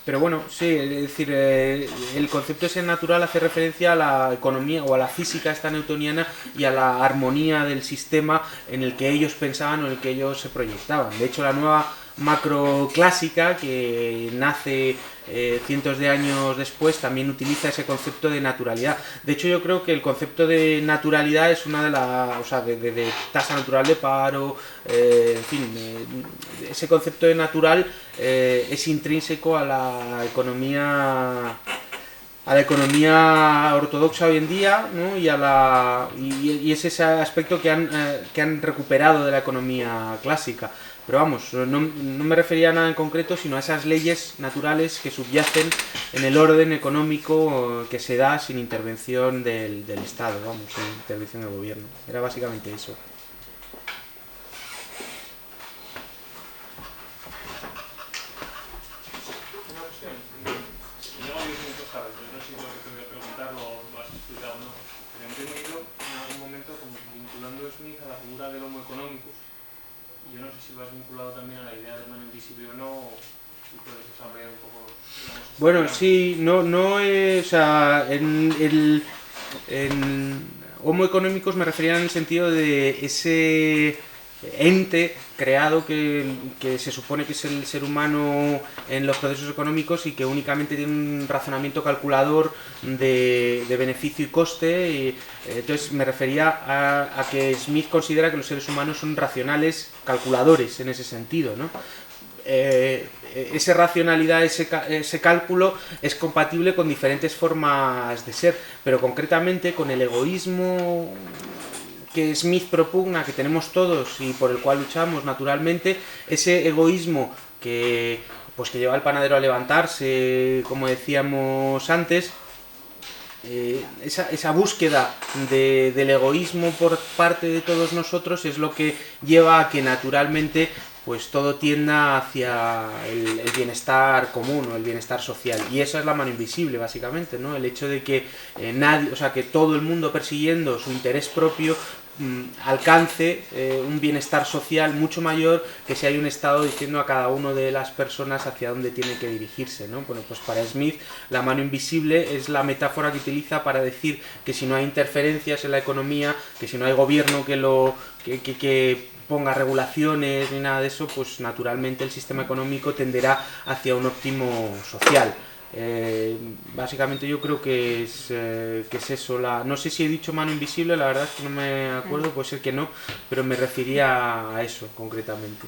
Pero bueno, sí, es decir, el concepto ese natural hace referencia a la economía o a la física esta newtoniana y a la armonía del sistema en el que ellos pensaban o en el que ellos se proyectaban. De hecho, la nueva macroclásica, que nace cientos de años después, también utiliza ese concepto de naturalidad. De hecho, yo creo que el concepto de naturalidad es una de las... O sea, de tasa natural de paro, en fin, ese concepto de natural es intrínseco a la economía ortodoxa hoy en día, ¿no? y es ese aspecto que han recuperado de la economía clásica. Pero vamos, no me refería a nada en concreto, sino a esas leyes naturales que subyacen en el orden económico que se da sin intervención del Estado, vamos, sin intervención del gobierno. Era básicamente eso. Una cuestión. Llevo 10 minutos tarde, no sé si lo que te voy a preguntar lo has explicado o no. Pero he entendido en algún momento como vinculando Smith a la figura del homo economicus. Yo no sé si lo has vinculado también a la idea del mano invisible o no, y puedes desarrollar un poco, digamos, Bueno, sí, o sea, en Homo economicus me refería en el sentido de ese ente creado que se supone que es el ser humano en los procesos económicos y que únicamente tiene un razonamiento calculador de beneficio y coste. Y, entonces me refería a que Smith considera que los seres humanos son racionales calculadores en ese sentido, ¿no? Esa racionalidad, ese cálculo es compatible con diferentes formas de ser, pero concretamente con el egoísmo que Smith propugna, que tenemos todos y por el cual luchamos naturalmente, ese egoísmo que lleva al panadero a levantarse, como decíamos antes, esa búsqueda del egoísmo por parte de todos nosotros es lo que lleva a que naturalmente pues todo tienda hacia el bienestar común o el bienestar social, y esa es la mano invisible básicamente, ¿no? El hecho de que que todo el mundo persiguiendo su interés propio alcance un bienestar social mucho mayor que si hay un Estado diciendo a cada una de las personas hacia dónde tiene que dirigirse, ¿no? Bueno, pues para Smith la mano invisible es la metáfora que utiliza para decir que si no hay interferencias en la economía, que si no hay gobierno que ponga regulaciones ni nada de eso, pues naturalmente el sistema económico tenderá hacia un óptimo social. Básicamente yo creo que es eso. No sé si he dicho mano invisible, la verdad es que no me acuerdo, puede ser que no, pero me refería a eso concretamente.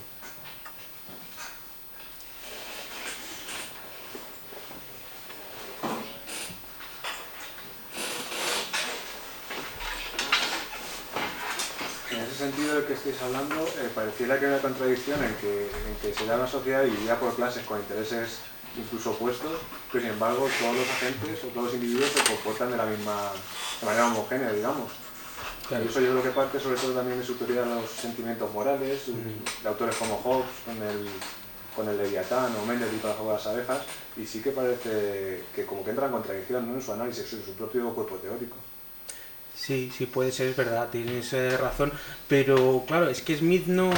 del que estáis hablando, pareciera que hay una contradicción en que se da una sociedad dividida por clases con intereses incluso opuestos, pero sin embargo todos los agentes o todos los individuos se comportan de manera homogénea, digamos. Claro. Y eso yo creo que parte sobre todo también de su teoría de los sentimientos morales, de autores como Hobbes, con el Leviatán o Mendes y todas las abejas, y sí que parece que como que entra en contradicción, ¿no?, en su análisis, en su propio cuerpo teórico. Sí, sí puede ser, es verdad, tienes razón, pero claro, es que Smith no...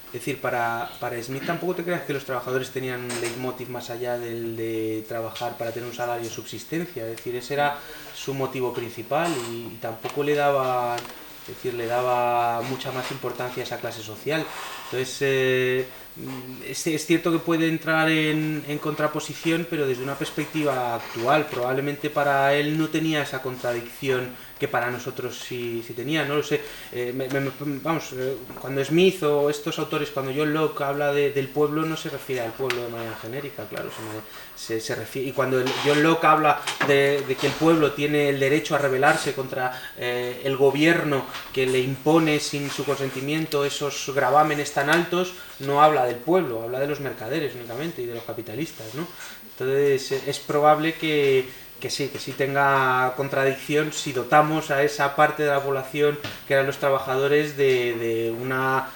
Es decir, para Smith tampoco te creas que los trabajadores tenían un leitmotiv más allá del de trabajar para tener un salario de subsistencia, es decir, ese era su motivo principal y tampoco le daba, es decir, le daba mucha más importancia a esa clase social. Entonces, es cierto que puede entrar en contraposición, pero desde una perspectiva actual. Probablemente para él no tenía esa contradicción que para nosotros sí tenía, no lo sé. Cuando Smith o estos autores, cuando John Locke habla del pueblo, no se refiere al pueblo de manera genérica, claro, se refiere, y cuando John Locke habla de que el pueblo tiene el derecho a rebelarse contra el gobierno que le impone sin su consentimiento esos gravámenes tan altos, no habla del pueblo, habla de los mercaderes únicamente y de los capitalistas, ¿no? Entonces es probable que sí tenga contradicción si dotamos a esa parte de la población que eran los trabajadores de una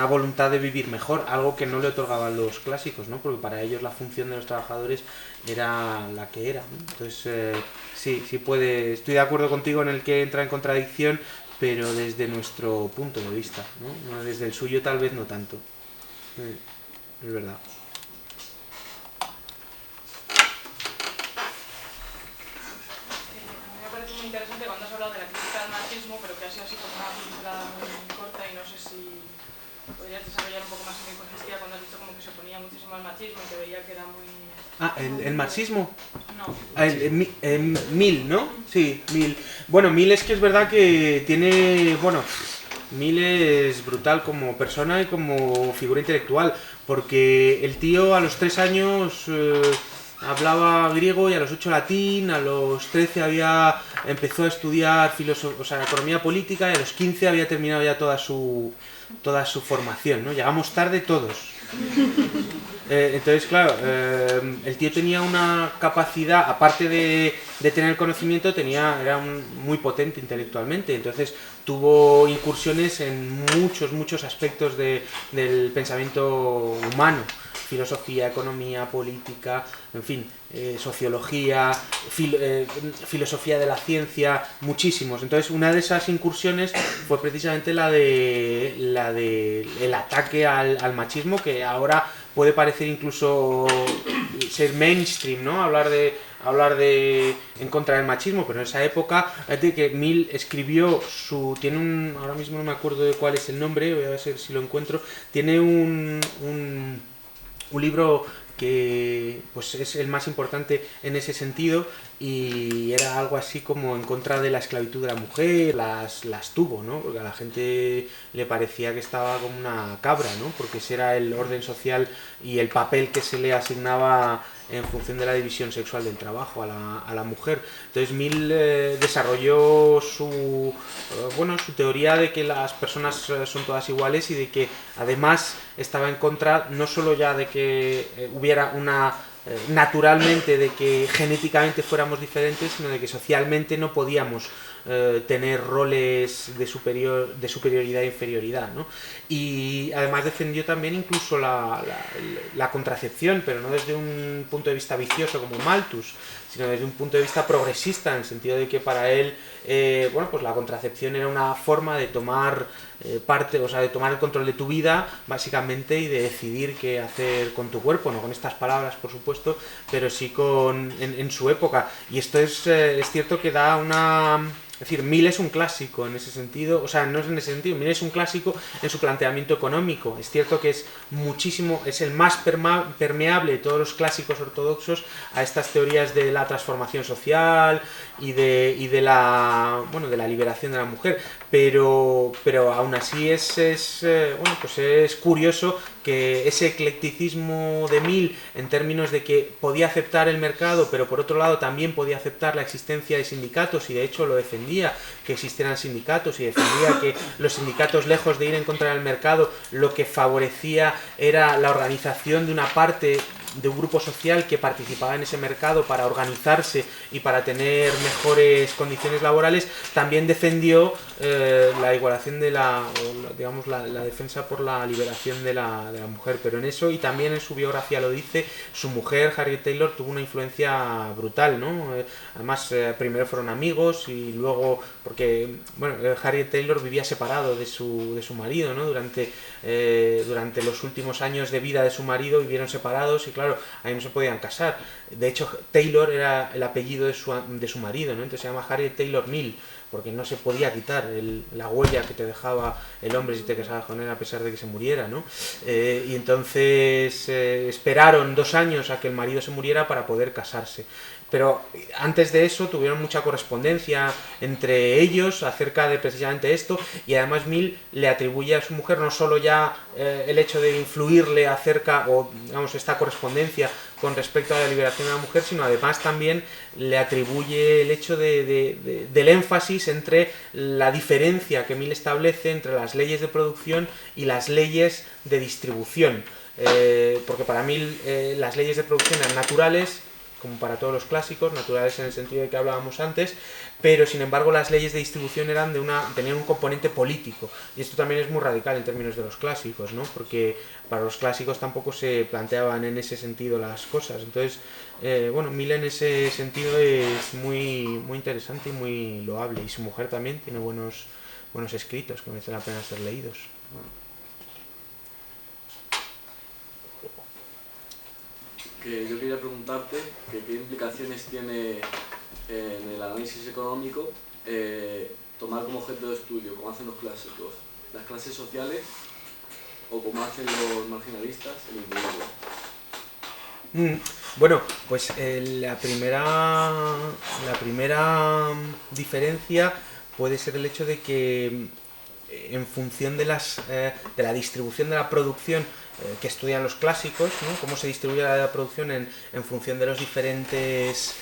voluntad de vivir mejor, algo que no le otorgaban los clásicos, ¿no? Porque para ellos la función de los trabajadores era la que era, ¿no? Entonces sí puede, estoy de acuerdo contigo en el que entra en contradicción, pero desde nuestro punto de vista, ¿no? Desde el suyo tal vez no tanto, es verdad. Interesante cuando has hablado de la crítica al machismo, pero que ha sido así como una pincelada muy corta y no sé si podrías desarrollar un poco más en mi consistía cuando has dicho como que se oponía muchísimo al machismo y que veía que era muy... ¿El marxismo? No. Mill, ¿no? Sí, Mill. Bueno, Mill es que es verdad que tiene... Bueno, Mill es brutal como persona y como figura intelectual, porque el tío a los 3 años... hablaba griego y a los 8 latín, a los 13 empezó a estudiar economía política y a los 15 había terminado ya toda su formación, ¿no? Llegamos tarde todos. Entonces, claro, el tío tenía una capacidad, aparte de tener conocimiento, era muy potente intelectualmente, entonces tuvo incursiones en muchos aspectos del pensamiento humano. Filosofía, economía, política, en fin, sociología, filosofía de la ciencia, muchísimos. Entonces, una de esas incursiones fue precisamente la de el ataque al machismo, que ahora puede parecer incluso ser mainstream, ¿no? Hablar en contra del machismo, pero en esa época, fíjate que Mill escribió ahora mismo no me acuerdo de cuál es el nombre, voy a ver si lo encuentro, tiene un libro que pues es el más importante en ese sentido y era algo así como en contra de la esclavitud de la mujer, las tuvo, ¿no? Porque a la gente le parecía que estaba como una cabra, ¿no? Porque ese era el orden social y el papel que se le asignaba en función de la división sexual del trabajo a la mujer. Entonces Mill desarrolló su teoría de que las personas son todas iguales y de que además estaba en contra no solo ya de que hubiera naturalmente de que genéticamente fuéramos diferentes, sino de que socialmente no podíamos tener roles de superioridad e inferioridad, ¿no? Y además defendió también incluso la contracepción, pero no desde un punto de vista vicioso como Malthus, sino desde un punto de vista progresista, en el sentido de que para él pues la contracepción era una forma de tomar de tomar el control de tu vida, básicamente, y de decidir qué hacer con tu cuerpo, no con estas palabras, por supuesto, pero sí en su época. Y esto es cierto que da una... Es decir, Mill es un clásico en ese sentido, o sea, no es en ese sentido, Mill es un clásico en su planteamiento económico. Es cierto que es el más permeable de todos los clásicos ortodoxos a estas teorías de la transformación social y de la liberación de la mujer, pero aún así es curioso que ese eclecticismo de Mill, en términos de que podía aceptar el mercado, pero por otro lado también podía aceptar la existencia de sindicatos, y de hecho lo defendía, que existieran sindicatos, y defendía que los sindicatos, lejos de ir en contra del mercado, lo que favorecía era la organización de una parte de un grupo social que participaba en ese mercado para organizarse y para tener mejores condiciones laborales. También defendió la igualación de la defensa por la liberación de la mujer, pero en eso, y también en su biografía lo dice, su mujer Harriet Taylor tuvo una influencia brutal, ¿no? Además, primero fueron amigos y luego, porque bueno, Harriet Taylor vivía separado de su marido, ¿no? Durante los últimos años de vida de su marido vivieron separados y claro, ahí no se podían casar. De hecho, Taylor era el apellido de su marido, ¿no? Entonces se llama Harriet Taylor Mill, porque no se podía quitar la huella que te dejaba el hombre si te casabas con él a pesar de que se muriera, ¿no? Y entonces esperaron 2 años a que el marido se muriera para poder casarse. Pero antes de eso tuvieron mucha correspondencia entre ellos acerca de precisamente esto, y además Mill le atribuye a su mujer no solo ya el hecho de influirle acerca, o digamos, esta correspondencia con respecto a la liberación de la mujer, sino además también le atribuye el hecho del énfasis entre la diferencia que Mill establece entre las leyes de producción y las leyes de distribución. Porque para Mill las leyes de producción eran naturales, como para todos los clásicos, naturales en el sentido de que hablábamos antes, pero sin embargo las leyes de distribución tenían un componente político, y esto también es muy radical en términos de los clásicos, ¿no? Porque para los clásicos tampoco se planteaban en ese sentido las cosas. Entonces, bueno, Mill en ese sentido es muy, muy interesante y muy loable, y su mujer también tiene buenos escritos que merecen la pena ser leídos. Que yo quería preguntarte que qué implicaciones tiene en el análisis económico tomar como objeto de estudio, como hacen los clásicos, las clases sociales o como hacen los marginalistas, el individuo. Bueno, pues la primera diferencia puede ser el hecho de que en función de la distribución de la producción que estudian los clásicos, ¿no? Cómo se distribuye la producción en función de los diferentes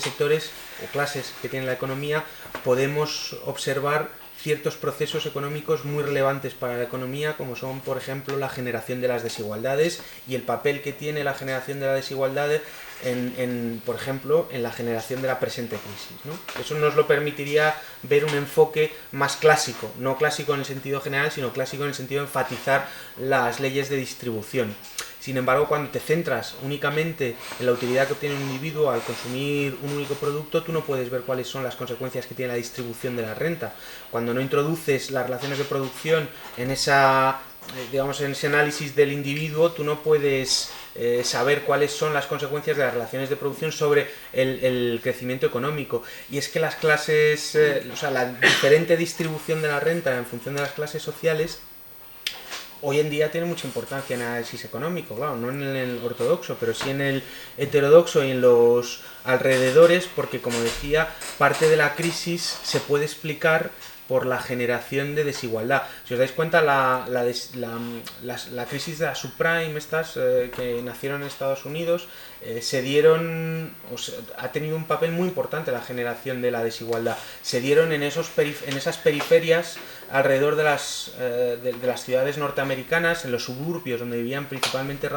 sectores o clases que tiene la economía, podemos observar ciertos procesos económicos muy relevantes para la economía, como son, por ejemplo, la generación de las desigualdades y el papel que tiene la generación de la desigualdad por ejemplo, en la generación de la presente crisis, ¿no? Eso nos lo permitiría ver un enfoque más clásico, no clásico en el sentido general, sino clásico en el sentido de enfatizar las leyes de distribución. Sin embargo, cuando te centras únicamente en la utilidad que obtiene un individuo al consumir un único producto, tú no puedes ver cuáles son las consecuencias que tiene la distribución de la renta. Cuando no introduces las relaciones de producción en ese análisis del individuo, tú no puedes saber cuáles son las consecuencias de las relaciones de producción sobre el crecimiento económico. Y es que las clases, la diferente distribución de la renta en función de las clases sociales, hoy en día tiene mucha importancia en el análisis económico, claro, no en el ortodoxo, pero sí en el heterodoxo y en los alrededores, porque, como decía, parte de la crisis se puede explicar por la generación de desigualdad. Si os dais cuenta, la crisis de la subprime, que nacieron en Estados Unidos, ha tenido un papel muy importante en la generación de la desigualdad. Se dieron en esas periferias alrededor de las ciudades norteamericanas, en los suburbios donde vivían principalmente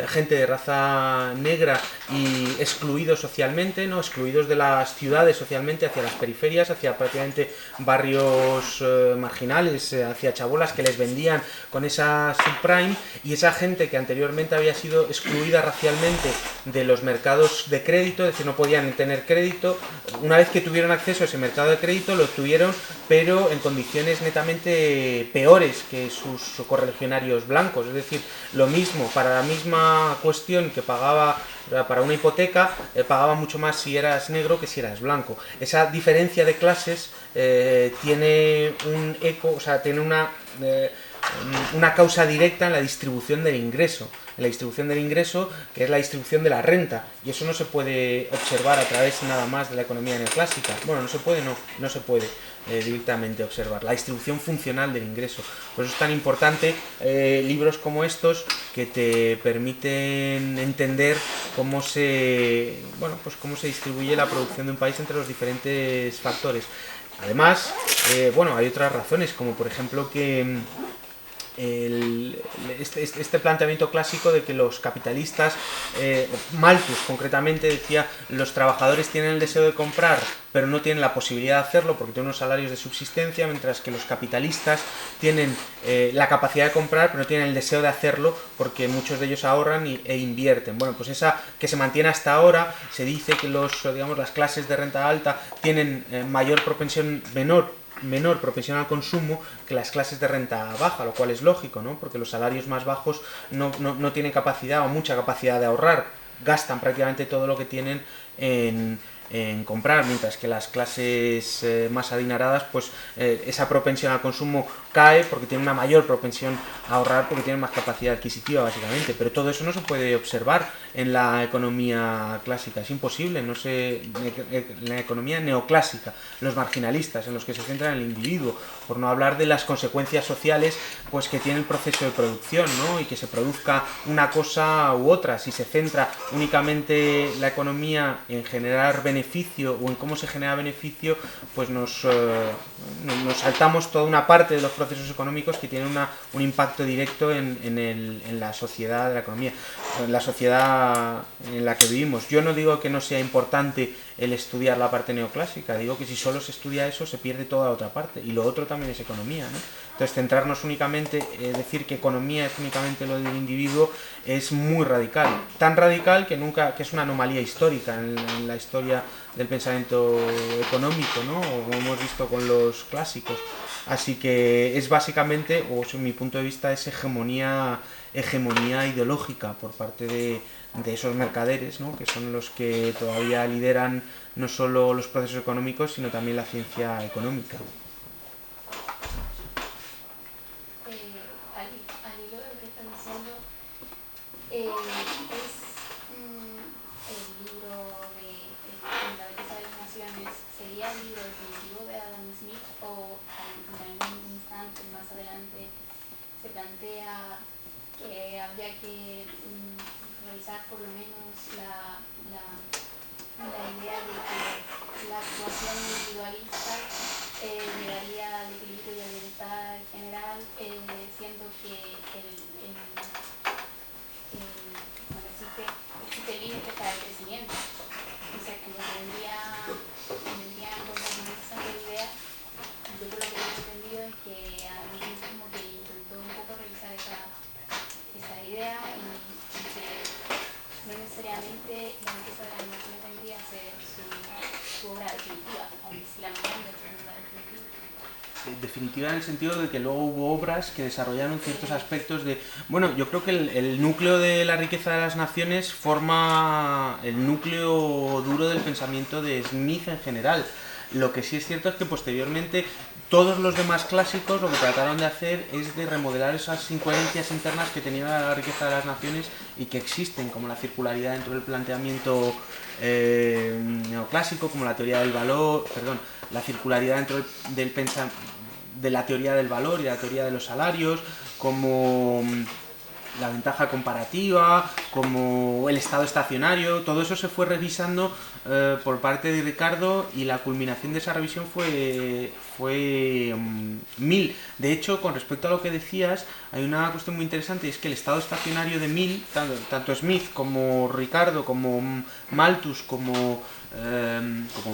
gente de raza negra y excluidos socialmente, ¿no? Excluidos de las ciudades socialmente, hacia las periferias, hacia prácticamente barrios marginales, hacia chabolas que les vendían con esa subprime, y esa gente que anteriormente había sido excluida racialmente de los mercados de crédito, es decir, no podían tener crédito, una vez que tuvieron acceso a ese mercado de crédito lo obtuvieron, pero en condiciones netamente peores que sus correligionarios blancos. Es decir, lo mismo, para la misma cuestión que pagaba para una hipoteca, pagaba mucho más si eras negro que si eras blanco. Esa diferencia de clases tiene un eco, tiene una causa directa en la distribución del ingreso. En la distribución del ingreso, que es la distribución de la renta, y eso no se puede observar a través nada más de la economía neoclásica. Bueno, no se puede. directamente observar, la distribución funcional del ingreso. Por eso es tan importante libros como estos que te permiten entender cómo se distribuye la producción de un país entre los diferentes factores. Además, hay otras razones, como por ejemplo que este planteamiento clásico de que los capitalistas, Malthus concretamente decía, los trabajadores tienen el deseo de comprar pero no tienen la posibilidad de hacerlo porque tienen unos salarios de subsistencia, mientras que los capitalistas tienen la capacidad de comprar pero no tienen el deseo de hacerlo porque muchos de ellos ahorran e invierten. Bueno, pues esa que se mantiene hasta ahora, se dice que las clases de renta alta tienen menor propensión al consumo que las clases de renta baja, lo cual es lógico, ¿no? Porque los salarios más bajos no tienen capacidad o mucha capacidad de ahorrar, gastan prácticamente todo lo que tienen en comprar, mientras que las clases más adineradas, pues esa propensión al consumo cae porque tienen una mayor propensión a ahorrar porque tienen más capacidad adquisitiva, básicamente. Pero todo eso no se puede observar en la economía clásica, es imposible, en la economía neoclásica, los marginalistas, en los que se centra en el individuo, por no hablar de las consecuencias sociales pues que tiene el proceso de producción, ¿no? Y que se produzca una cosa u otra. Si se centra únicamente la economía en generar beneficio o en cómo se genera beneficio, pues nos saltamos toda una parte de los procesos económicos que tienen un impacto directo en la sociedad de la economía, en la sociedad en la que vivimos. Yo no digo que no sea importante el estudiar la parte neoclásica, digo que si solo se estudia eso se pierde toda otra parte, y lo otro también es economía, ¿no? Entonces centrarnos únicamente, decir que economía es únicamente lo del individuo, es muy radical, tan radical que es una anomalía histórica en la historia del pensamiento económico, ¿no? Como hemos visto con los clásicos. Así que es básicamente, o según mi punto de vista, es hegemonía ideológica por parte de esos mercaderes, ¿no? Que son los que todavía lideran no solo los procesos económicos, sino también la ciencia económica. Al hilo de lo que están diciendo, es el libro de La belleza de las naciones, ¿sería el libro definitivo de Adam Smith o en algún instante más adelante se plantea que habría que revisar por lo menos la idea de que la actuación individualista llegaría al equilibrio y al bienestar general, siendo que existe límites para el crecimiento? O sea, que tendría en cuenta con esa idea. Yo por lo que he entendido es que a mí como que intentó un poco revisar esa idea y que no necesariamente la riqueza de la nación tendría que ser su obra definitiva, aunque sí la mejor obra definitiva. Definitiva en el sentido de que luego hubo obras que desarrollaron ciertos aspectos de... Bueno, yo creo que el núcleo de la riqueza de las naciones forma el núcleo duro del pensamiento de Smith en general. Lo que sí es cierto es que posteriormente todos los demás clásicos lo que trataron de hacer es de remodelar esas incoherencias internas que tenía la riqueza de las naciones y que existen, como la circularidad dentro del planteamiento neoclásico, como la teoría del valor, la circularidad dentro del pensamiento de la teoría del valor y de la teoría de los salarios, como la ventaja comparativa, como el estado estacionario. Todo eso se fue revisando por parte de Ricardo, y la culminación de esa revisión fue Mill. De hecho, con respecto a lo que decías, hay una cuestión muy interesante, y es que el estado estacionario de Mill, tanto Smith como Ricardo, como Malthus, como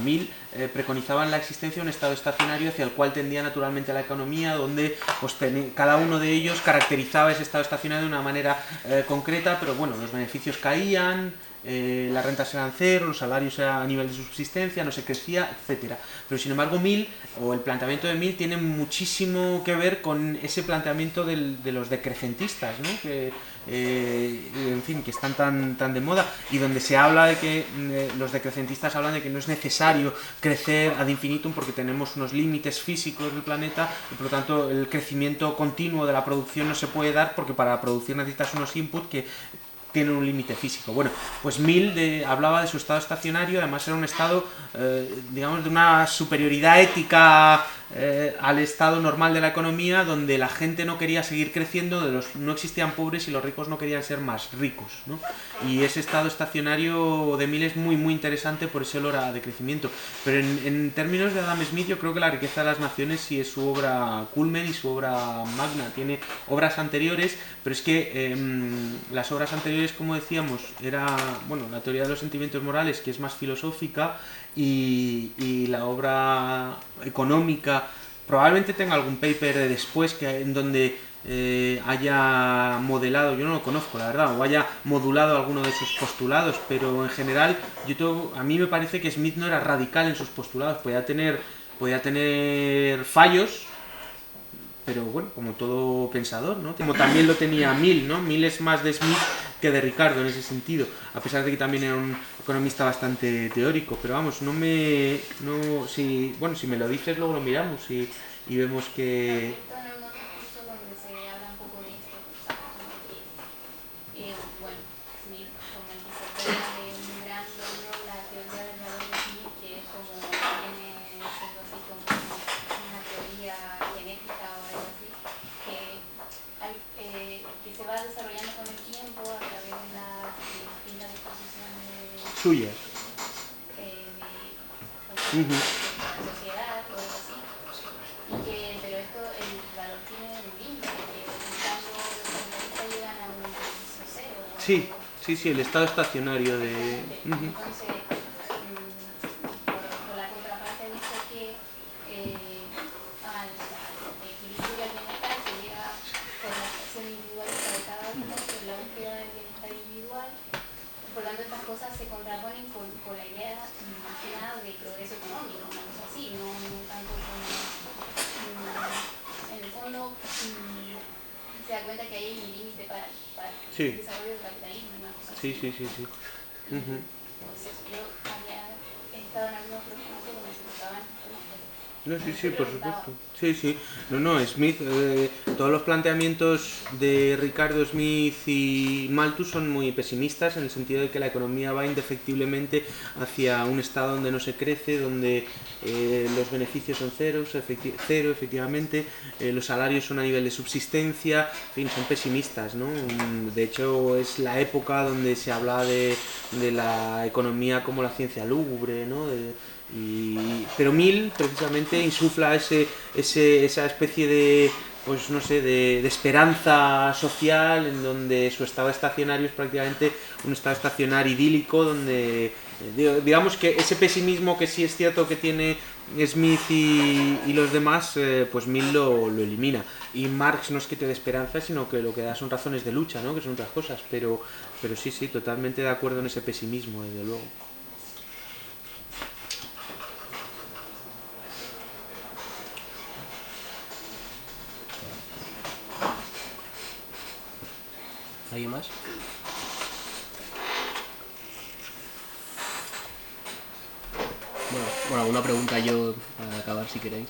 Mill, preconizaban la existencia de un estado estacionario hacia el cual tendía naturalmente la economía, donde pues, cada uno de ellos caracterizaba ese estado estacionario de una manera concreta, pero bueno, los beneficios caían, las rentas eran cero, los salarios eran a nivel de subsistencia, no se crecía, etc. Pero sin embargo Mill, o el planteamiento de Mill, tiene muchísimo que ver con ese planteamiento de los decrecentistas, ¿no? Que están tan de moda, y donde se habla de que los decrecentistas hablan de que no es necesario crecer ad infinitum porque tenemos unos límites físicos del planeta, y por lo tanto el crecimiento continuo de la producción no se puede dar porque para producir necesitas unos inputs que tienen un límite físico. Bueno, pues Mill hablaba de su estado estacionario, además era un estado, de una superioridad ética al estado normal de la economía, donde la gente no quería seguir creciendo, no existían pobres y los ricos no querían ser más ricos, ¿no? Y ese estado estacionario de Mill es muy muy interesante por ese olor a decrecimiento. Pero en términos de Adam Smith, yo creo que La riqueza de las naciones sí es su obra culmen y su obra magna. Tiene obras anteriores, pero es que las obras anteriores, como decíamos, era, bueno, la teoría de los sentimientos morales, que es más filosófica, y la obra económica probablemente tenga algún paper de después en donde haya modelado, yo no lo conozco la verdad, o haya modulado alguno de sus postulados, pero en general a mí me parece que Smith no era radical en sus postulados, podía tener fallos, pero bueno, como todo pensador, ¿no? Como también lo tenía Mill, ¿no? Mill es más de Smith que de Ricardo en ese sentido, a pesar de que también era un economista bastante teórico, pero vamos, si me lo dices luego lo miramos y vemos que... suyas. La sociedad o algo así. Pero esto, el valor tiene un límite, que cuando los capitalistas llegan a un cero. Sí, el estado estacionario de... Entonces, por la contraparte ha dicho que al equilibrio y al bienestar se llega por la acción individualista de cada uno, por la búsqueda del bienestar individual. Por lo tanto, estas cosas se contraponen con la idea más que nada de progreso económico, una cosa así, no tanto como... en el fondo se da cuenta que hay un límite para el desarrollo del capitalismo, una cosa así. Sí. Entonces, yo había estado en algunos programas donde se tocaban Sí, por supuesto. Sí. No, Smith, todos los planteamientos de Ricardo Smith y Malthus son muy pesimistas, en el sentido de que la economía va indefectiblemente hacia un estado donde no se crece, donde los beneficios son cero, efectivamente, los salarios son a nivel de subsistencia, en fin, son pesimistas, ¿no? De hecho, es la época donde se habla de la economía como la ciencia lúgubre, ¿no? Pero Mill precisamente insufla esa especie de, pues no sé, de esperanza social, en donde su estado estacionario es prácticamente un estado estacionario idílico, donde digamos que ese pesimismo que sí es cierto que tiene Smith y los demás, pues Mill lo elimina. Y Marx no es que te dé esperanza, sino que lo que da son razones de lucha, ¿no? Que son otras cosas, pero sí, totalmente de acuerdo en ese pesimismo, desde luego. ¿Alguien más? Bueno, una pregunta yo para acabar si queréis.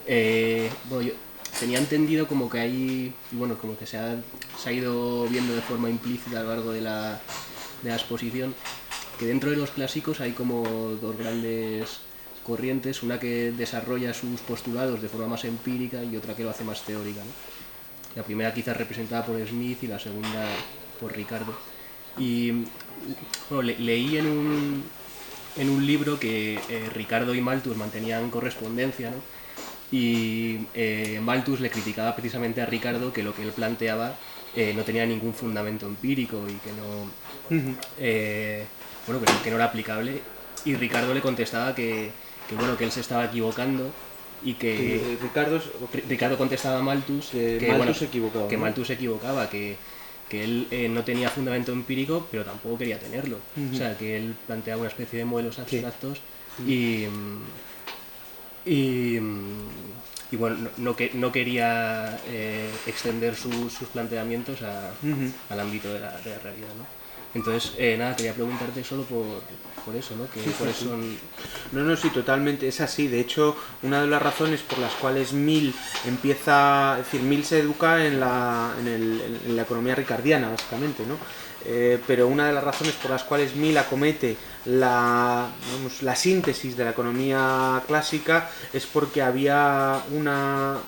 Yo tenía entendido como que hay, bueno, como que se ha ido viendo de forma implícita a lo largo de la exposición, que dentro de los clásicos hay como dos grandes corrientes, una que desarrolla sus postulados de forma más empírica y otra que lo hace más teórica, ¿no? La primera quizás representada por Smith y la segunda por Ricardo. Y bueno, leí en un libro que Ricardo y Malthus mantenían correspondencia, ¿no? Y Malthus le criticaba precisamente a Ricardo que lo que él planteaba no tenía ningún fundamento empírico y que no era aplicable. Y Ricardo le contestaba que él se estaba equivocando. Y que Ricardo contestaba a Malthus que Malthus se equivocaba, que él no tenía fundamento empírico, pero tampoco quería tenerlo. O sea, que él planteaba una especie de modelos abstractos y bueno, no quería extender sus planteamientos al ámbito de la realidad, ¿no? Entonces, nada, quería preguntarte solo por eso, ¿no? Que, ¿cuáles son...? No, sí, totalmente, es así. De hecho, una de las razones por las cuales Mill empieza... Es decir, Mill se educa en la economía ricardiana, básicamente, ¿no? Pero una de las razones por las cuales Mill acomete la síntesis de la economía clásica es porque había una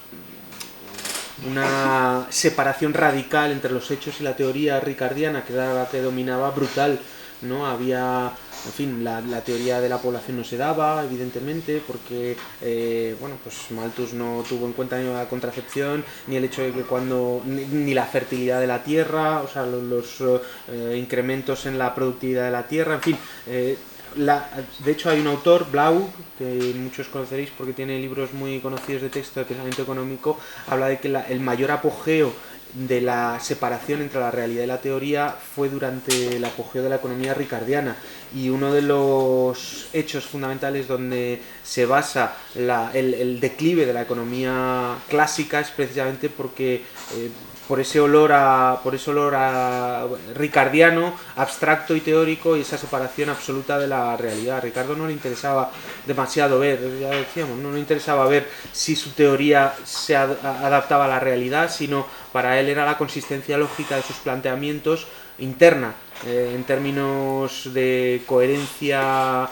separación radical entre los hechos y la teoría ricardiana, que era la que dominaba, brutal, ¿no? Había, en fin, la teoría de la población no se daba, evidentemente, porque pues Malthus no tuvo en cuenta ni la contracepción, ni el hecho de que ni la fertilidad de la tierra, o sea, los incrementos en la productividad de la tierra, en fin. De hecho hay un autor, Blau, que muchos conoceréis porque tiene libros muy conocidos de texto de pensamiento económico, habla de que el mayor apogeo de la separación entre la realidad y la teoría fue durante el apogeo de la economía ricardiana, y uno de los hechos fundamentales donde se basa el declive de la economía clásica es precisamente porque por ese olor a ricardiano, abstracto y teórico, y esa separación absoluta de la realidad. A Ricardo no le interesaba demasiado ver, ya decíamos, no le interesaba ver si su teoría se adaptaba a la realidad, sino para él era la consistencia lógica de sus planteamientos interna, en términos de coherencia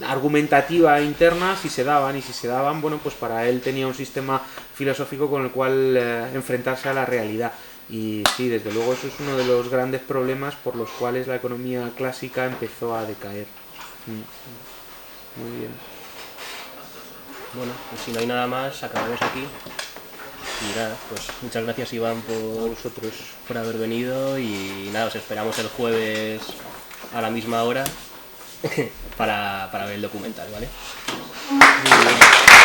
argumentativa interna, si se daban, y si se daban, bueno, pues para él tenía un sistema filosófico con el cual enfrentarse a la realidad. Y sí, desde luego eso es uno de los grandes problemas por los cuales la economía clásica empezó a decaer. Muy bien. Bueno, pues si no hay nada más, acabamos aquí. Y nada, pues muchas gracias, Iván, por haber venido, y nada, os esperamos el jueves a la misma hora para ver el documental, ¿vale? Muy bien.